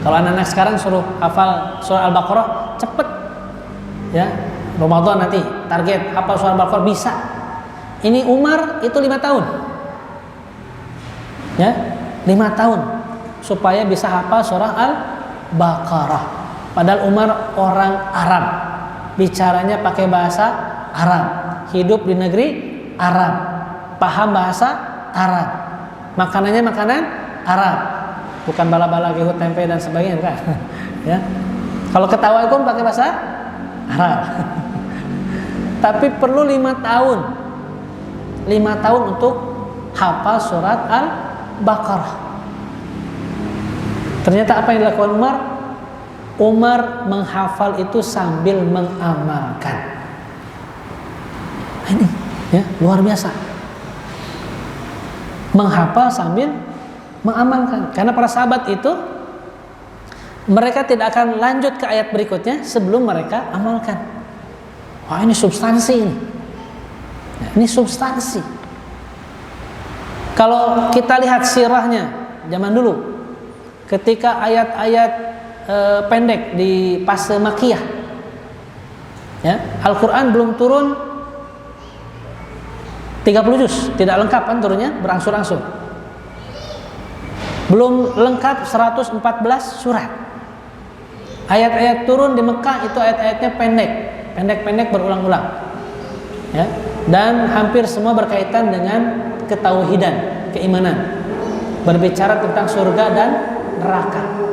Kalau anak-anak sekarang suruh hafal surah Al-Baqarah cepet ya, Ramadan nanti target hafal surah Al-Baqarah bisa. Ini Umar itu 5 tahun ya, 5 tahun supaya bisa hafal surah Al-Baqarah. Padahal Umar orang Arab, bicaranya pakai bahasa Arab, hidup di negeri Arab, paham bahasa Arab, makanannya makanan Arab, bukan bala-bala gehu tempe dan sebagainya, bukan. Ya. Kalau ketawa pun pakai bahasa Arab. Tapi perlu 5 tahun, 5 tahun untuk hafal surat Al-Baqarah. Ternyata apa yang dilakukan Umar? Umar menghafal itu sambil mengamalkan. Ini ya, luar biasa. Menghafal sambil mengamalkan. Karena para sahabat itu mereka tidak akan lanjut ke ayat berikutnya sebelum mereka amalkan. Wah, ini substansi ini. Nah, ini substansi. Kalau kita lihat sirahnya zaman dulu, ketika ayat-ayat pendek di fase Makkiyah, ya, Al-Quran belum turun 30 juz, tidak lengkap kan turunnya, berangsur-angsur. Belum lengkap 114 surat. Ayat-ayat turun di Mekah itu ayat-ayatnya pendek berulang-ulang, ya, dan hampir semua berkaitan dengan ketauhidan, keimanan, berbicara tentang surga dan neraka.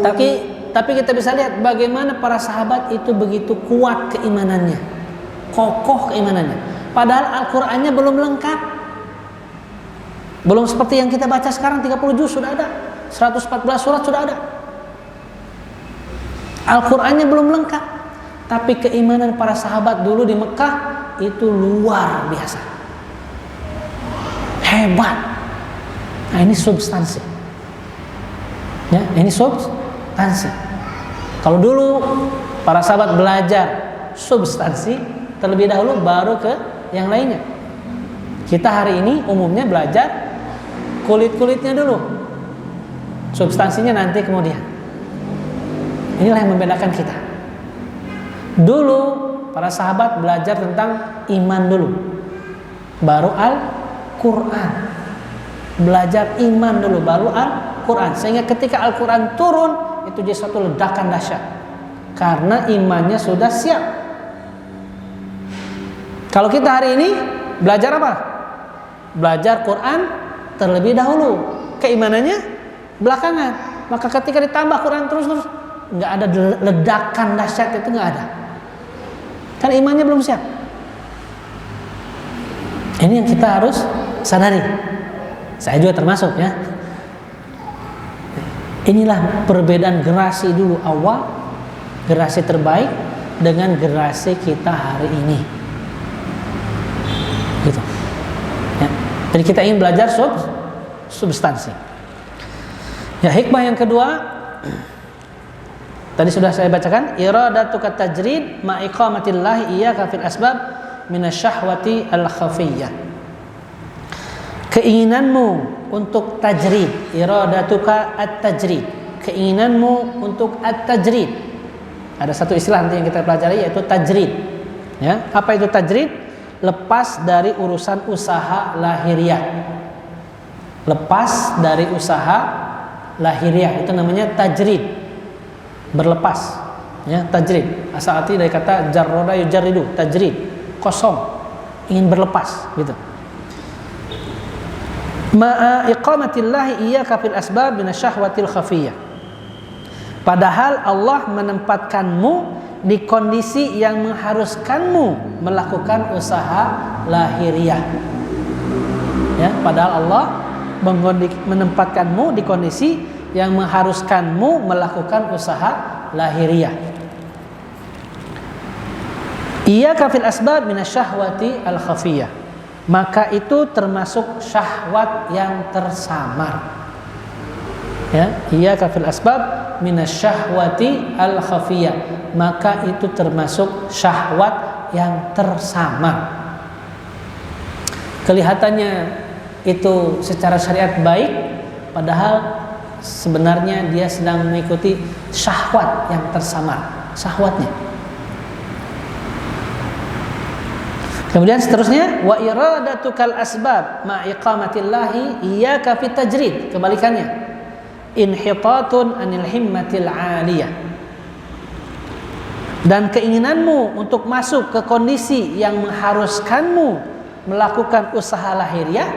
Tapi kita bisa lihat bagaimana para sahabat itu begitu kuat keimanannya, kokoh keimanannya. Padahal Al-Qur'annya belum lengkap. Belum seperti yang kita baca sekarang 30 juz sudah ada, 114 surat sudah ada. Al-Qur'annya belum lengkap. Tapi keimanan para sahabat dulu di Mekah itu luar biasa. Hebat. Nah, ini substansi. Ya, ini substansi. Kalau dulu para sahabat belajar substansi terlebih dahulu baru ke yang lainnya. Kita hari ini umumnya belajar kulit-kulitnya dulu, substansinya nanti kemudian. Inilah yang membedakan kita. Dulu para sahabat belajar tentang iman dulu, baru Al-Quran. Belajar iman dulu, baru Al-Quran. Sehingga ketika Al-Quran turun, itu jadi suatu ledakan dahsyat karena imannya sudah siap. Kalau kita hari ini belajar apa? Belajar Quran terlebih dahulu, keimanannya belakangan. Maka ketika ditambah Quran terus nggak ada ledakan dahsyat, itu nggak ada. Kan imannya belum siap. Ini yang kita harus sadari. Saya juga termasuk ya. Inilah perbedaan generasi dulu awal, generasi terbaik dengan generasi kita hari ini. Gitu. Ya. Jadi kita ingin belajar substansi. Ya, hikmah yang kedua tadi sudah saya bacakan, iradatuka tajrid ma iqamatillahi iyyaka fil asbab minasyahwati al-khafiyyah. Keinginanmu untuk tajrid, iradatuka at-tajrid, keinginanmu untuk at-tajrid. Ada satu istilah nanti yang kita pelajari yaitu tajrid. Ya, apa itu tajrid? Lepas dari urusan usaha lahiriah. Lepas dari usaha lahiriah itu namanya tajrid. Berlepas. Ya, tajrid. Asal arti dari kata jarroda yujarridu, tajrid. Kosong. Ingin berlepas, gitu. Ma'a iqamatillahi iyyaka fil asbab minasyahwatil khafiyyah. Padahal Allah menempatkanmu di kondisi yang mengharuskanmu melakukan usaha lahiriah. Ya, padahal Allah menempatkanmu di kondisi yang mengharuskanmu melakukan usaha lahiriah. Iyyaka fil asbab minasyahwati al khafiyyah. Maka itu termasuk syahwat yang tersamar. Ya, iyyaka fil asbab minasyahwati al khafiyyah. Maka itu termasuk syahwat yang tersamar. Kelihatannya itu secara syariat baik, padahal sebenarnya dia sedang mengikuti syahwat yang tersamar, syahwatnya. Kemudian seterusnya, wa iradatukal asbab ma iqamatillahi iyyaka fit tajrid. Kebalikannya, inhitatun anil himmatil 'aliyah. Dan keinginanmu untuk masuk ke kondisi yang mengharuskanmu melakukan usaha lahiriah,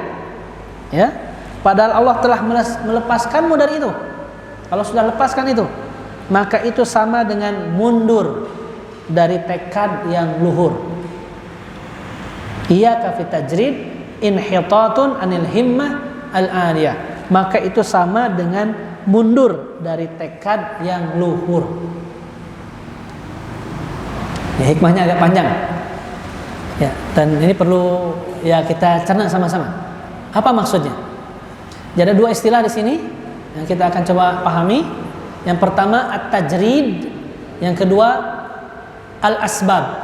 ya, padahal Allah telah melepaskanmu dari itu. Kalau sudah lepaskan itu, maka itu sama dengan mundur dari tekad yang luhur. Iyyaka fit tajrid inhitatun anil himmah al-'aliyah. Maka itu sama dengan mundur dari tekad yang luhur. Ya, hikmahnya agak panjang. Ya, dan ini perlu ya kita cerna sama-sama. Apa maksudnya? Jadi ada dua istilah di sini yang kita akan coba pahami. Yang pertama at-tajrid, yang kedua al-asbab.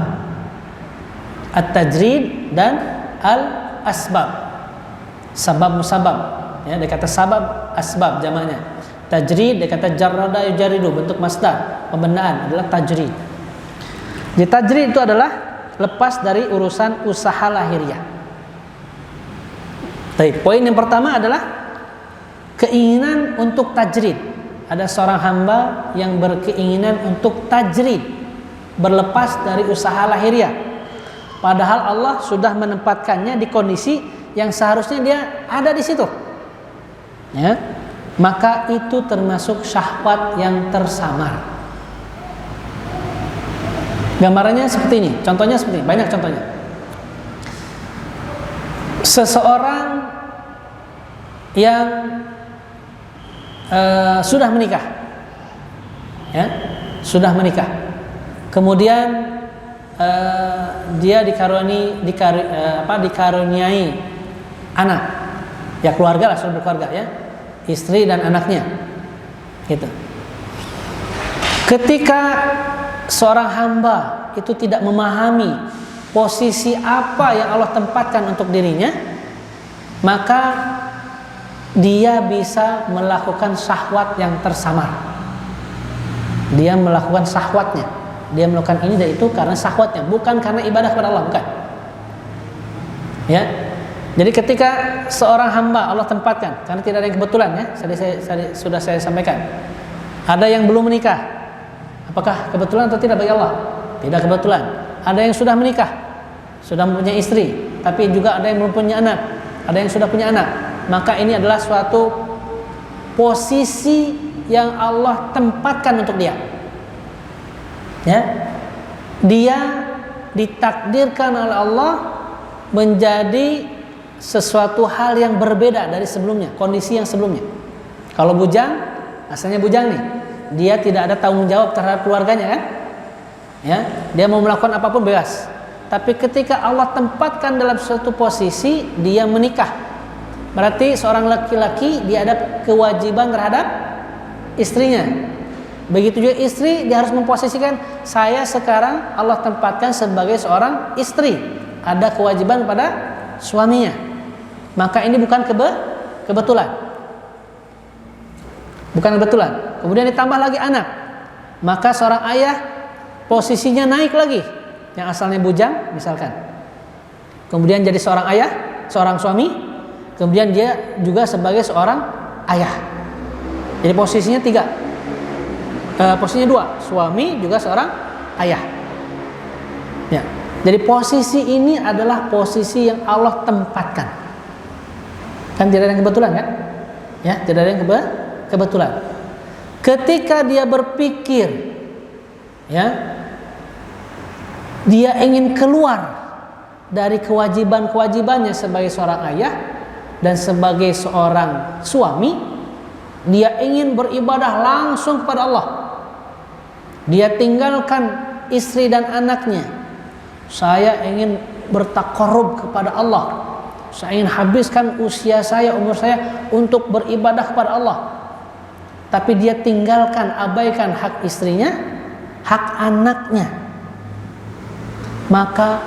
At-tajrid dan al-asbab. Sabab musabab. Ya, dia kata sabab, asbab jamaknya. Tajrid dia kata jarrada yujaridu, bentuk masdar, pembendaan adalah tajrid. Jadi tajrid itu adalah lepas dari urusan usaha lahiriah. Baik, poin yang pertama adalah keinginan untuk tajrid. Ada seorang hamba yang berkeinginan untuk tajrid, berlepas dari usaha lahiriah. Padahal Allah sudah menempatkannya di kondisi yang seharusnya dia ada di situ. Ya, maka itu termasuk syahwat yang tersamar. Gambarannya seperti ini, contohnya seperti ini, banyak contohnya. Seseorang yang sudah menikah, ya, sudah menikah, kemudian dia dikaruniai anak, ya keluarga lah, sudah berkeluarga ya, istri dan anaknya, gitu. Ketika seorang hamba itu tidak memahami posisi apa yang Allah tempatkan untuk dirinya, maka dia bisa melakukan syahwat yang tersamar. Dia melakukan syahwatnya. Dia melakukan ini dan itu karena syahwatnya, bukan karena ibadah kepada Allah, bukan. Ya. Jadi ketika seorang hamba Allah tempatkan, karena tidak ada yang kebetulan ya, sudah saya sampaikan. Ada yang belum menikah. Apakah kebetulan atau tidak bagi Allah? Tidak kebetulan. Ada yang sudah menikah, sudah mempunyai istri, tapi juga ada yang belum punya anak, ada yang sudah punya anak. Maka ini adalah suatu posisi yang Allah tempatkan untuk dia. Ya, dia ditakdirkan oleh Allah menjadi sesuatu hal yang berbeda dari sebelumnya, kondisi yang sebelumnya. Kalau bujang, asalnya bujang nih. Dia tidak ada tanggung jawab terhadap keluarganya kan? Ya, dia mau melakukan apapun bebas. Tapi ketika Allah tempatkan dalam suatu posisi dia menikah, berarti seorang laki-laki dia ada kewajiban terhadap istrinya. Begitu juga istri, dia harus memposisikan, saya sekarang Allah tempatkan sebagai seorang istri, ada kewajiban pada suaminya. Maka ini bukan kebetulan. Bukan kebetulan. Kemudian ditambah lagi anak. Maka seorang ayah posisinya naik lagi. Yang asalnya bujang misalkan. Kemudian jadi seorang ayah, seorang suami. Kemudian dia juga sebagai seorang ayah. Jadi posisinya 3. Posisinya 2, suami juga seorang ayah. Ya. Jadi posisi ini adalah posisi yang Allah tempatkan. Kan tidak ada yang kebetulan kan? Ya, tidak ada yang kebetulan. Ketika dia berpikir, ya, dia ingin keluar dari kewajiban-kewajibannya sebagai seorang ayah dan sebagai seorang suami, dia ingin beribadah langsung kepada Allah. Dia tinggalkan istri dan anaknya. Saya ingin bertaqarrub kepada Allah. Saya ingin habiskan usia saya, umur saya untuk beribadah kepada Allah. Tapi dia tinggalkan, abaikan hak istrinya, hak anaknya. Maka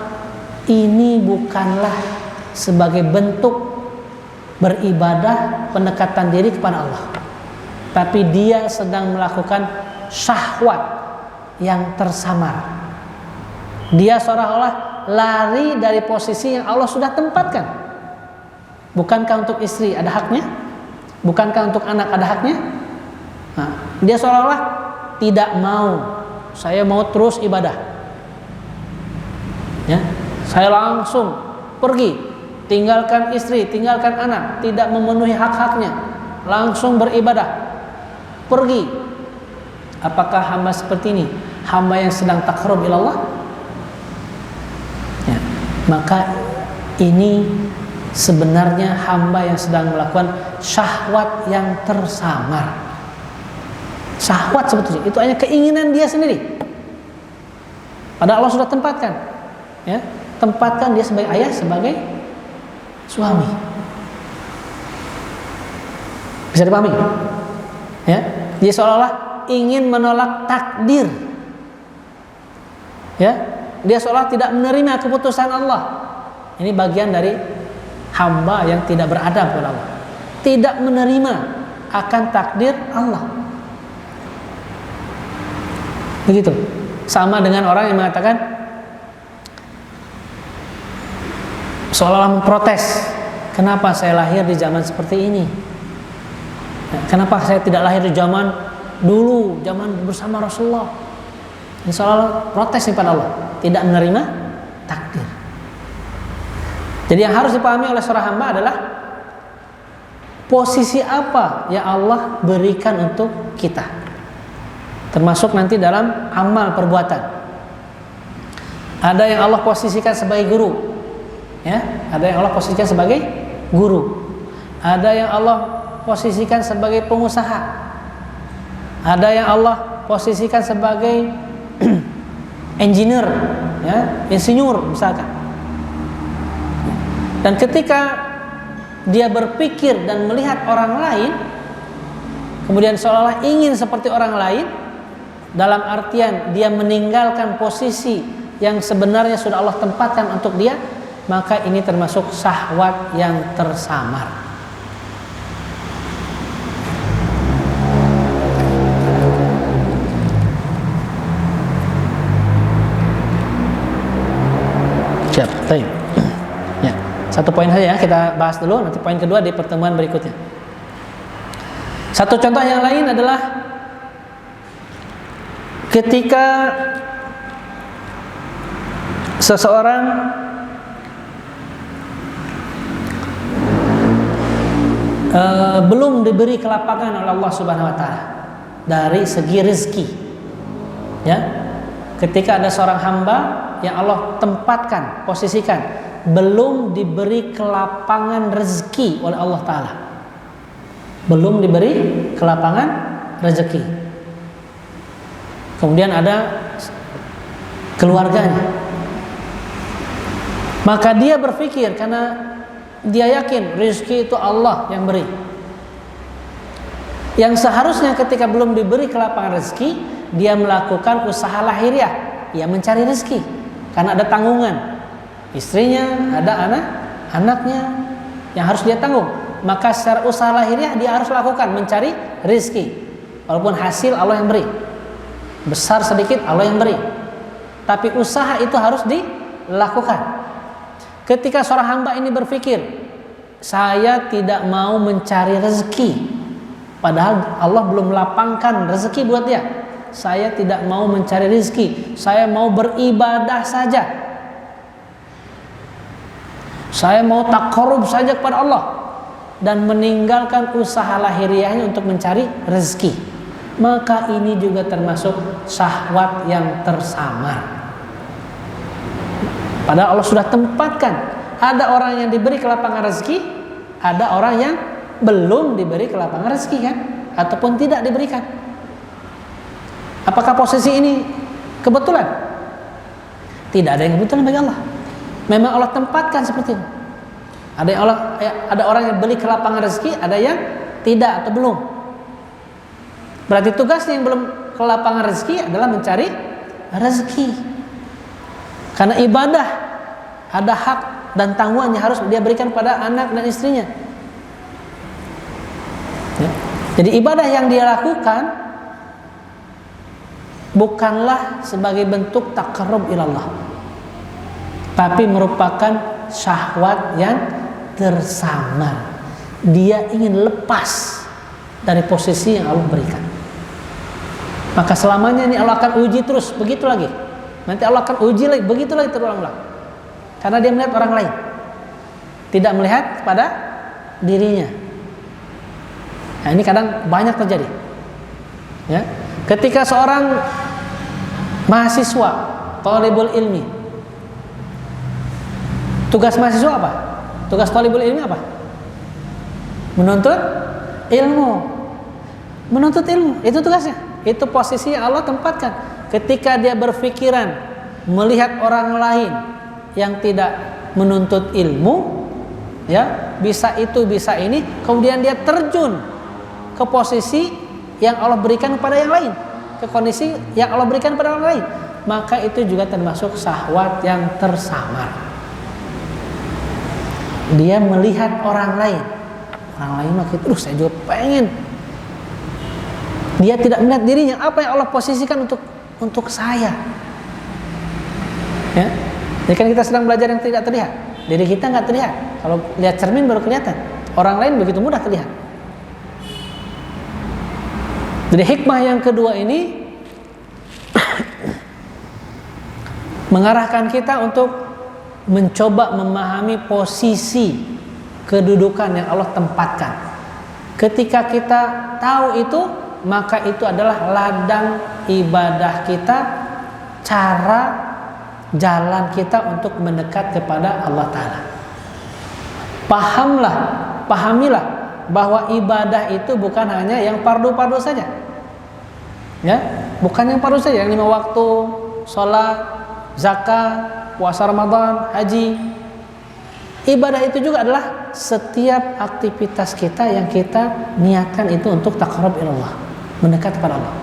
ini bukanlah sebagai bentuk beribadah, pendekatan diri kepada Allah. Tapi dia sedang melakukan syahwat yang tersamar. Dia seolah-olah lari dari posisi yang Allah sudah tempatkan. Bukankah untuk istri ada haknya? Bukankah untuk anak ada haknya? Nah, dia seolah-olah tidak mau. Saya mau terus ibadah. Ya, saya langsung pergi, tinggalkan istri, tinggalkan anak, tidak memenuhi hak-haknya, langsung beribadah, pergi. Apakah hamba seperti ini hamba yang sedang taqarrub ila Allah? Ya, maka ini sebenarnya hamba yang sedang melakukan syahwat yang tersamar. Syahwat sebetulnya itu hanya keinginan dia sendiri. Padahal Allah sudah tempatkan, ya, tempatkan dia sebagai ayah, sebagai suami. Bisa dipahami? Ya, dia seolah-olah ingin menolak takdir. Ya, dia seolah tidak menerima keputusan Allah. Ini bagian dari hamba yang tidak beradab kepada Allah, tidak menerima akan takdir Allah. Begitu. Sama dengan orang yang mengatakan seolah-olah memprotes, kenapa saya lahir di zaman seperti ini? Kenapa saya tidak lahir di zaman dulu, zaman bersama Rasulullah? Ini seolah-olah protes pada Allah, tidak menerima takdir. Jadi yang harus dipahami oleh seorang hamba adalah posisi apa yang Allah berikan untuk kita, termasuk nanti dalam amal perbuatan. Ada yang Allah posisikan sebagai guru, ya, ada yang Allah posisikan sebagai guru, ada yang Allah posisikan sebagai pengusaha, ada yang Allah posisikan sebagai engineer, ya, insinyur misalkan. Dan ketika dia berpikir dan melihat orang lain, kemudian seolah-olah ingin seperti orang lain, dalam artian dia meninggalkan posisi yang sebenarnya sudah Allah tempatkan untuk dia, maka ini termasuk syahwat yang tersamar. Siap, baik. Ya, satu poin saja ya, kita bahas dulu, nanti poin kedua di pertemuan berikutnya. Satu contoh yang lain adalah ketika seseorang belum diberi kelapangan oleh Allah Subhanahu wa taala dari segi rezeki. Ya. Ketika ada seorang hamba yang Allah tempatkan, posisikan, belum diberi kelapangan rezeki oleh Allah taala. Belum diberi kelapangan rezeki. Kemudian ada keluarganya. Maka dia berpikir, karena dia yakin rezeki itu Allah yang beri. Yang seharusnya ketika belum diberi kelapangan rezeki, dia melakukan usaha lahiriah, ia mencari rezeki. Karena ada tanggungan, istrinya, ada anaknya yang harus dia tanggung. Maka secara usaha lahiriah dia harus lakukan, mencari rezeki. Walaupun hasil Allah yang beri, besar sedikit Allah yang beri, tapi usaha itu harus dilakukan. Ketika seorang hamba ini berpikir, saya tidak mau mencari rezeki, padahal Allah belum melapangkan rezeki buat dia. Saya tidak mau mencari rezeki, saya mau beribadah saja, saya mau taqarrub saja kepada Allah, dan meninggalkan usaha lahiriahnya untuk mencari rezeki. Maka ini juga termasuk syahwat yang tersamar. Padahal Allah sudah tempatkan, ada orang yang diberi kelapangan rezeki, ada orang yang belum diberi kelapangan rezeki kan, ataupun tidak diberikan. Apakah posisi ini kebetulan? Tidak ada yang kebetulan bagi Allah. Memang Allah tempatkan seperti itu. Ada orang yang beri kelapangan rezeki, ada yang tidak atau belum. Berarti tugasnya yang belum kelapangan rezeki adalah mencari rezeki. Karena ibadah ada hak dan tanggungan yang harus dia berikan pada anak dan istrinya. Ya. Jadi ibadah yang dia lakukan bukanlah sebagai bentuk taqarrub ilallah, tapi merupakan syahwat yang tersamar. Dia ingin lepas dari posisi yang Allah berikan. Maka selamanya ini Allah akan uji terus, begitu lagi. Nanti Allah akan uji lagi, begitu lagi terulang-ulang. Karena dia melihat orang lain, tidak melihat pada dirinya. Nah, ini kadang banyak terjadi. Ya, ketika seorang mahasiswa, thalibul ilmi, tugas mahasiswa apa? Tugas thalibul ilmi apa? Menuntut ilmu. Menuntut ilmu, itu tugasnya. Itu posisi yang Allah tempatkan. Ketika dia berpikiran melihat orang lain yang tidak menuntut ilmu, ya, bisa itu, bisa ini, kemudian dia terjun ke posisi yang Allah berikan kepada yang lain, ke kondisi yang Allah berikan kepada orang lain, maka itu juga termasuk syahwat yang tersamar. Dia melihat orang lain makin terus, saya juga pengen. Dia tidak melihat dirinya, apa yang Allah posisikan untuk saya. Ya, jadi kan kita sedang belajar yang tidak terlihat. Diri kita nggak terlihat. Kalau lihat cermin baru kelihatan. Orang lain begitu mudah terlihat. Jadi hikmah yang kedua ini mengarahkan kita untuk mencoba memahami posisi kedudukan yang Allah tempatkan. Ketika kita tahu itu, maka itu adalah ladang ibadah kita, cara jalan kita untuk mendekat kepada Allah Ta'ala. Pahamilah bahwa ibadah itu bukan hanya yang fardu-fardu saja, ya, bukan yang fardu saja, yang 5 waktu, sholat, zakat, puasa Ramadan, haji. Ibadah itu juga adalah setiap aktivitas kita yang kita niatkan itu untuk taqarrub ilallah, mendekat kepada Allah.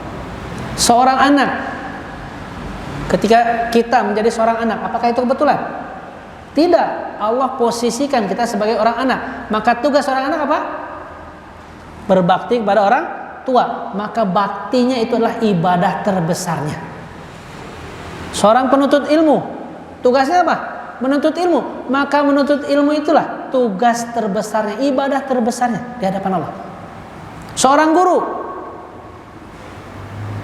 Seorang anak, ketika kita menjadi seorang anak, apakah itu kebetulan? Tidak. Allah posisikan kita sebagai orang anak. Maka tugas seorang anak apa? Berbakti kepada orang tua. Maka baktinya itu adalah ibadah terbesarnya. Seorang penuntut ilmu, tugasnya apa? Menuntut ilmu. Maka menuntut ilmu itulah tugas terbesarnya, ibadah terbesarnya di hadapan Allah. Seorang guru,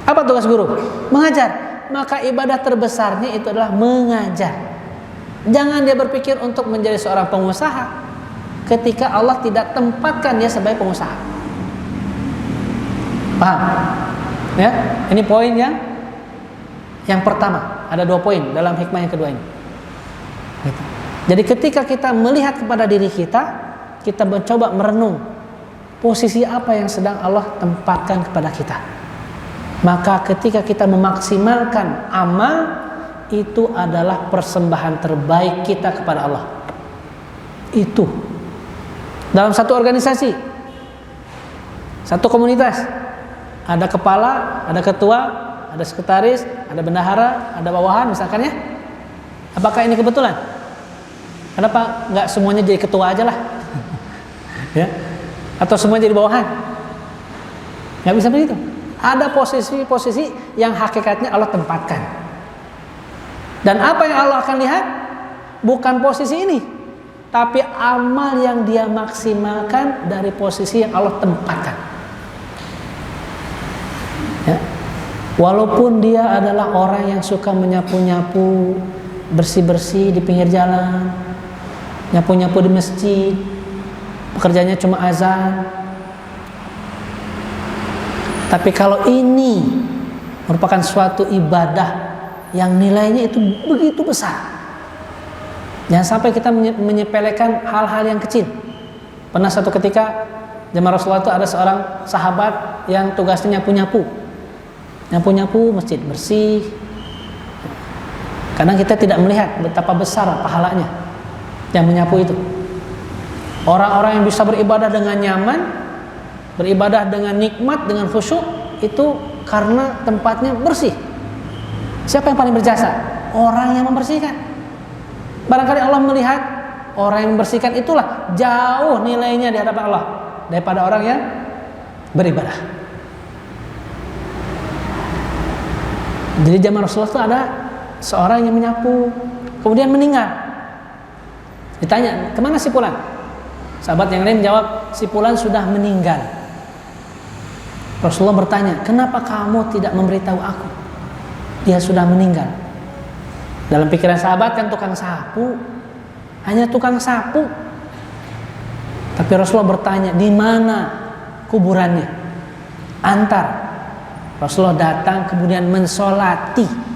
apa tugas guru? Mengajar. Maka ibadah terbesarnya itu adalah mengajar. Jangan dia berpikir untuk menjadi seorang pengusaha ketika Allah tidak tempatkan dia sebagai pengusaha. Paham? Ya, ini poin yang pertama. Ada 2 poin dalam hikmah yang kedua ini. Gitu. Jadi ketika kita melihat kepada diri kita, kita mencoba merenung posisi apa yang sedang Allah tempatkan kepada kita. Maka ketika kita memaksimalkan amal, itu adalah persembahan terbaik kita kepada Allah. Itu dalam satu organisasi, satu komunitas, ada kepala, ada ketua, ada sekretaris, ada bendahara, ada bawahan misalkan ya. Apakah ini kebetulan? Kenapa nggak semuanya jadi ketua aja lah? Ya? Atau semuanya jadi bawahan? Nggak bisa begitu. Ada posisi-posisi yang hakikatnya Allah tempatkan. Dan apa yang Allah akan lihat? Bukan posisi ini, tapi amal yang dia maksimalkan dari posisi yang Allah tempatkan. Ya. Walaupun dia adalah orang yang suka menyapu-nyapu, bersih-bersih di pinggir jalan, nyapu-nyapu di masjid, pekerjaannya cuma azan. Tapi kalau ini merupakan suatu ibadah yang nilainya itu begitu besar, jangan sampai kita menyepelekan hal-hal yang kecil. Pernah satu ketika zaman Rasulullah itu ada seorang sahabat yang tugasnya nyapu-nyapu masjid, bersih. Kadang kita tidak melihat betapa besar pahalanya yang menyapu itu. Orang-orang yang bisa beribadah dengan nyaman, beribadah dengan nikmat, dengan khusyuk, itu karena tempatnya bersih. Siapa yang paling berjasa? Orang yang membersihkan. Barangkali Allah melihat orang yang membersihkan itulah jauh nilainya di hadapan Allah daripada orang yang beribadah. Jadi zaman Rasulullah itu ada seorang yang menyapu, kemudian meninggal. Ditanya, kemana si fulan? Sahabat yang lain menjawab, si fulan sudah meninggal. Rasulullah bertanya, kenapa kamu tidak memberitahu aku? Dia sudah meninggal. Dalam pikiran sahabat kan tukang sapu, hanya tukang sapu. Tapi Rasulullah bertanya, di mana kuburannya? Antar. Rasulullah datang kemudian mensolati.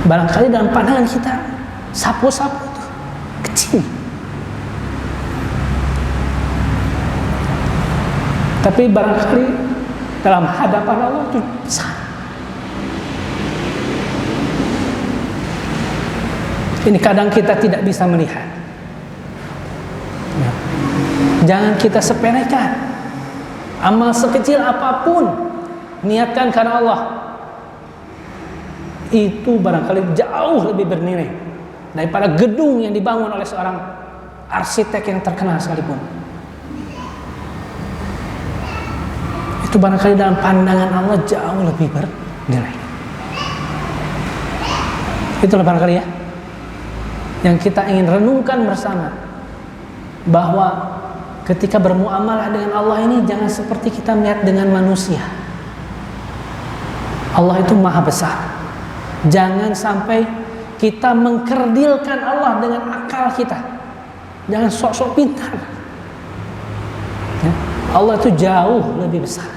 Barangkali dalam pandangan kita, sapu-sapu itu kecil. Tapi barangkali dalam hadapan Allah itu besar. Ini kadang kita tidak bisa melihat. Ya. Jangan kita sepelekan. Amal sekecil apapun, niatkan karena Allah. Itu barangkali jauh lebih bernilai daripada gedung yang dibangun oleh seorang arsitek yang terkenal sekalipun. Itu barangkali dalam pandangan Allah jauh lebih bernilai. Itulah barangkali ya yang kita ingin renungkan bersama, bahwa ketika bermuamalah dengan Allah ini jangan seperti kita melihat dengan manusia. Allah itu maha besar. Jangan sampai kita mengkerdilkan Allah dengan akal kita. Jangan sok-sok pintar ya. Allah itu jauh lebih besar.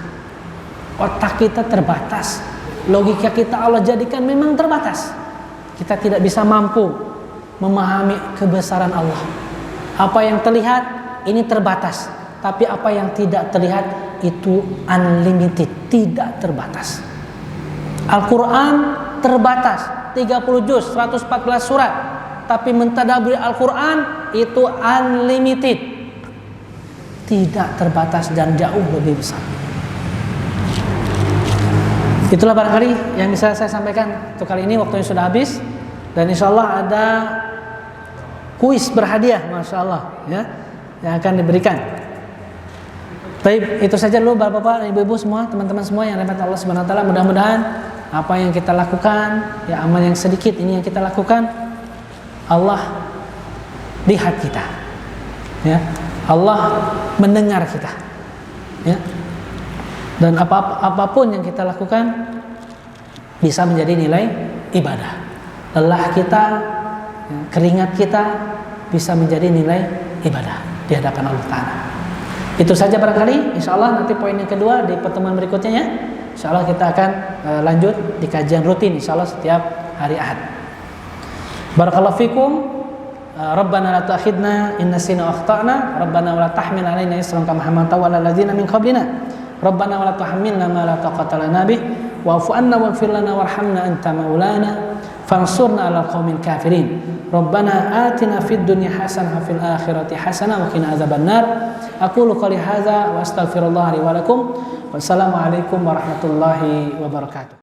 Otak kita terbatas, logika kita Allah jadikan memang terbatas. Kita tidak bisa mampu memahami kebesaran Allah. Apa yang terlihat ini terbatas, tapi apa yang tidak terlihat itu unlimited, tidak terbatas. Al-Quran terbatas, 30 juz, 114 surat, tapi mentadabburi Al-Quran itu unlimited, tidak terbatas dan jauh lebih besar. Itulah barangkali yang bisa saya sampaikan untuk kali ini. Waktunya sudah habis, dan insya Allah ada kuis berhadiah, masya Allah ya, yang akan diberikan. Baik, itu saja dulu bapak-bapak, ibu-ibu semua, teman-teman semua yang rahmat Allah Subhanahu wa taala. Mudah-mudahan apa yang kita lakukan, ya amal yang sedikit ini yang kita lakukan, Allah lihat kita, ya Allah mendengar kita, ya. Dan apapun yang kita lakukan bisa menjadi nilai ibadah. Lelah kita, keringat kita bisa menjadi nilai ibadah di hadapan Allah Ta'ala. Itu saja barangkali. Insya Allah nanti poin yang kedua di pertemuan berikutnya ya. Insya Allah kita akan lanjut di kajian rutin Insya Allah setiap hari Ahad. Barakallahu fikum. Rabbana la tu'akhidna in nasina wa akhtana, Rabbana wa la tahmil 'alaina isran kama hamaltahu 'alal ladzina min qablina, Rabbana wa la tuhammilna ma la taqata lana bih, wa'fu 'anna waghfir lana warhamna anta maulana fansurna 'alal qaumil kafirin. Rabbana atina fid dunya hasanah wa fil akhirati hasanah wa qina adzabannar. Aqulu qouli hadza wa astaghfirullah li wa lakum. Wassalamu alaikum warahmatullahi wabarakatuh.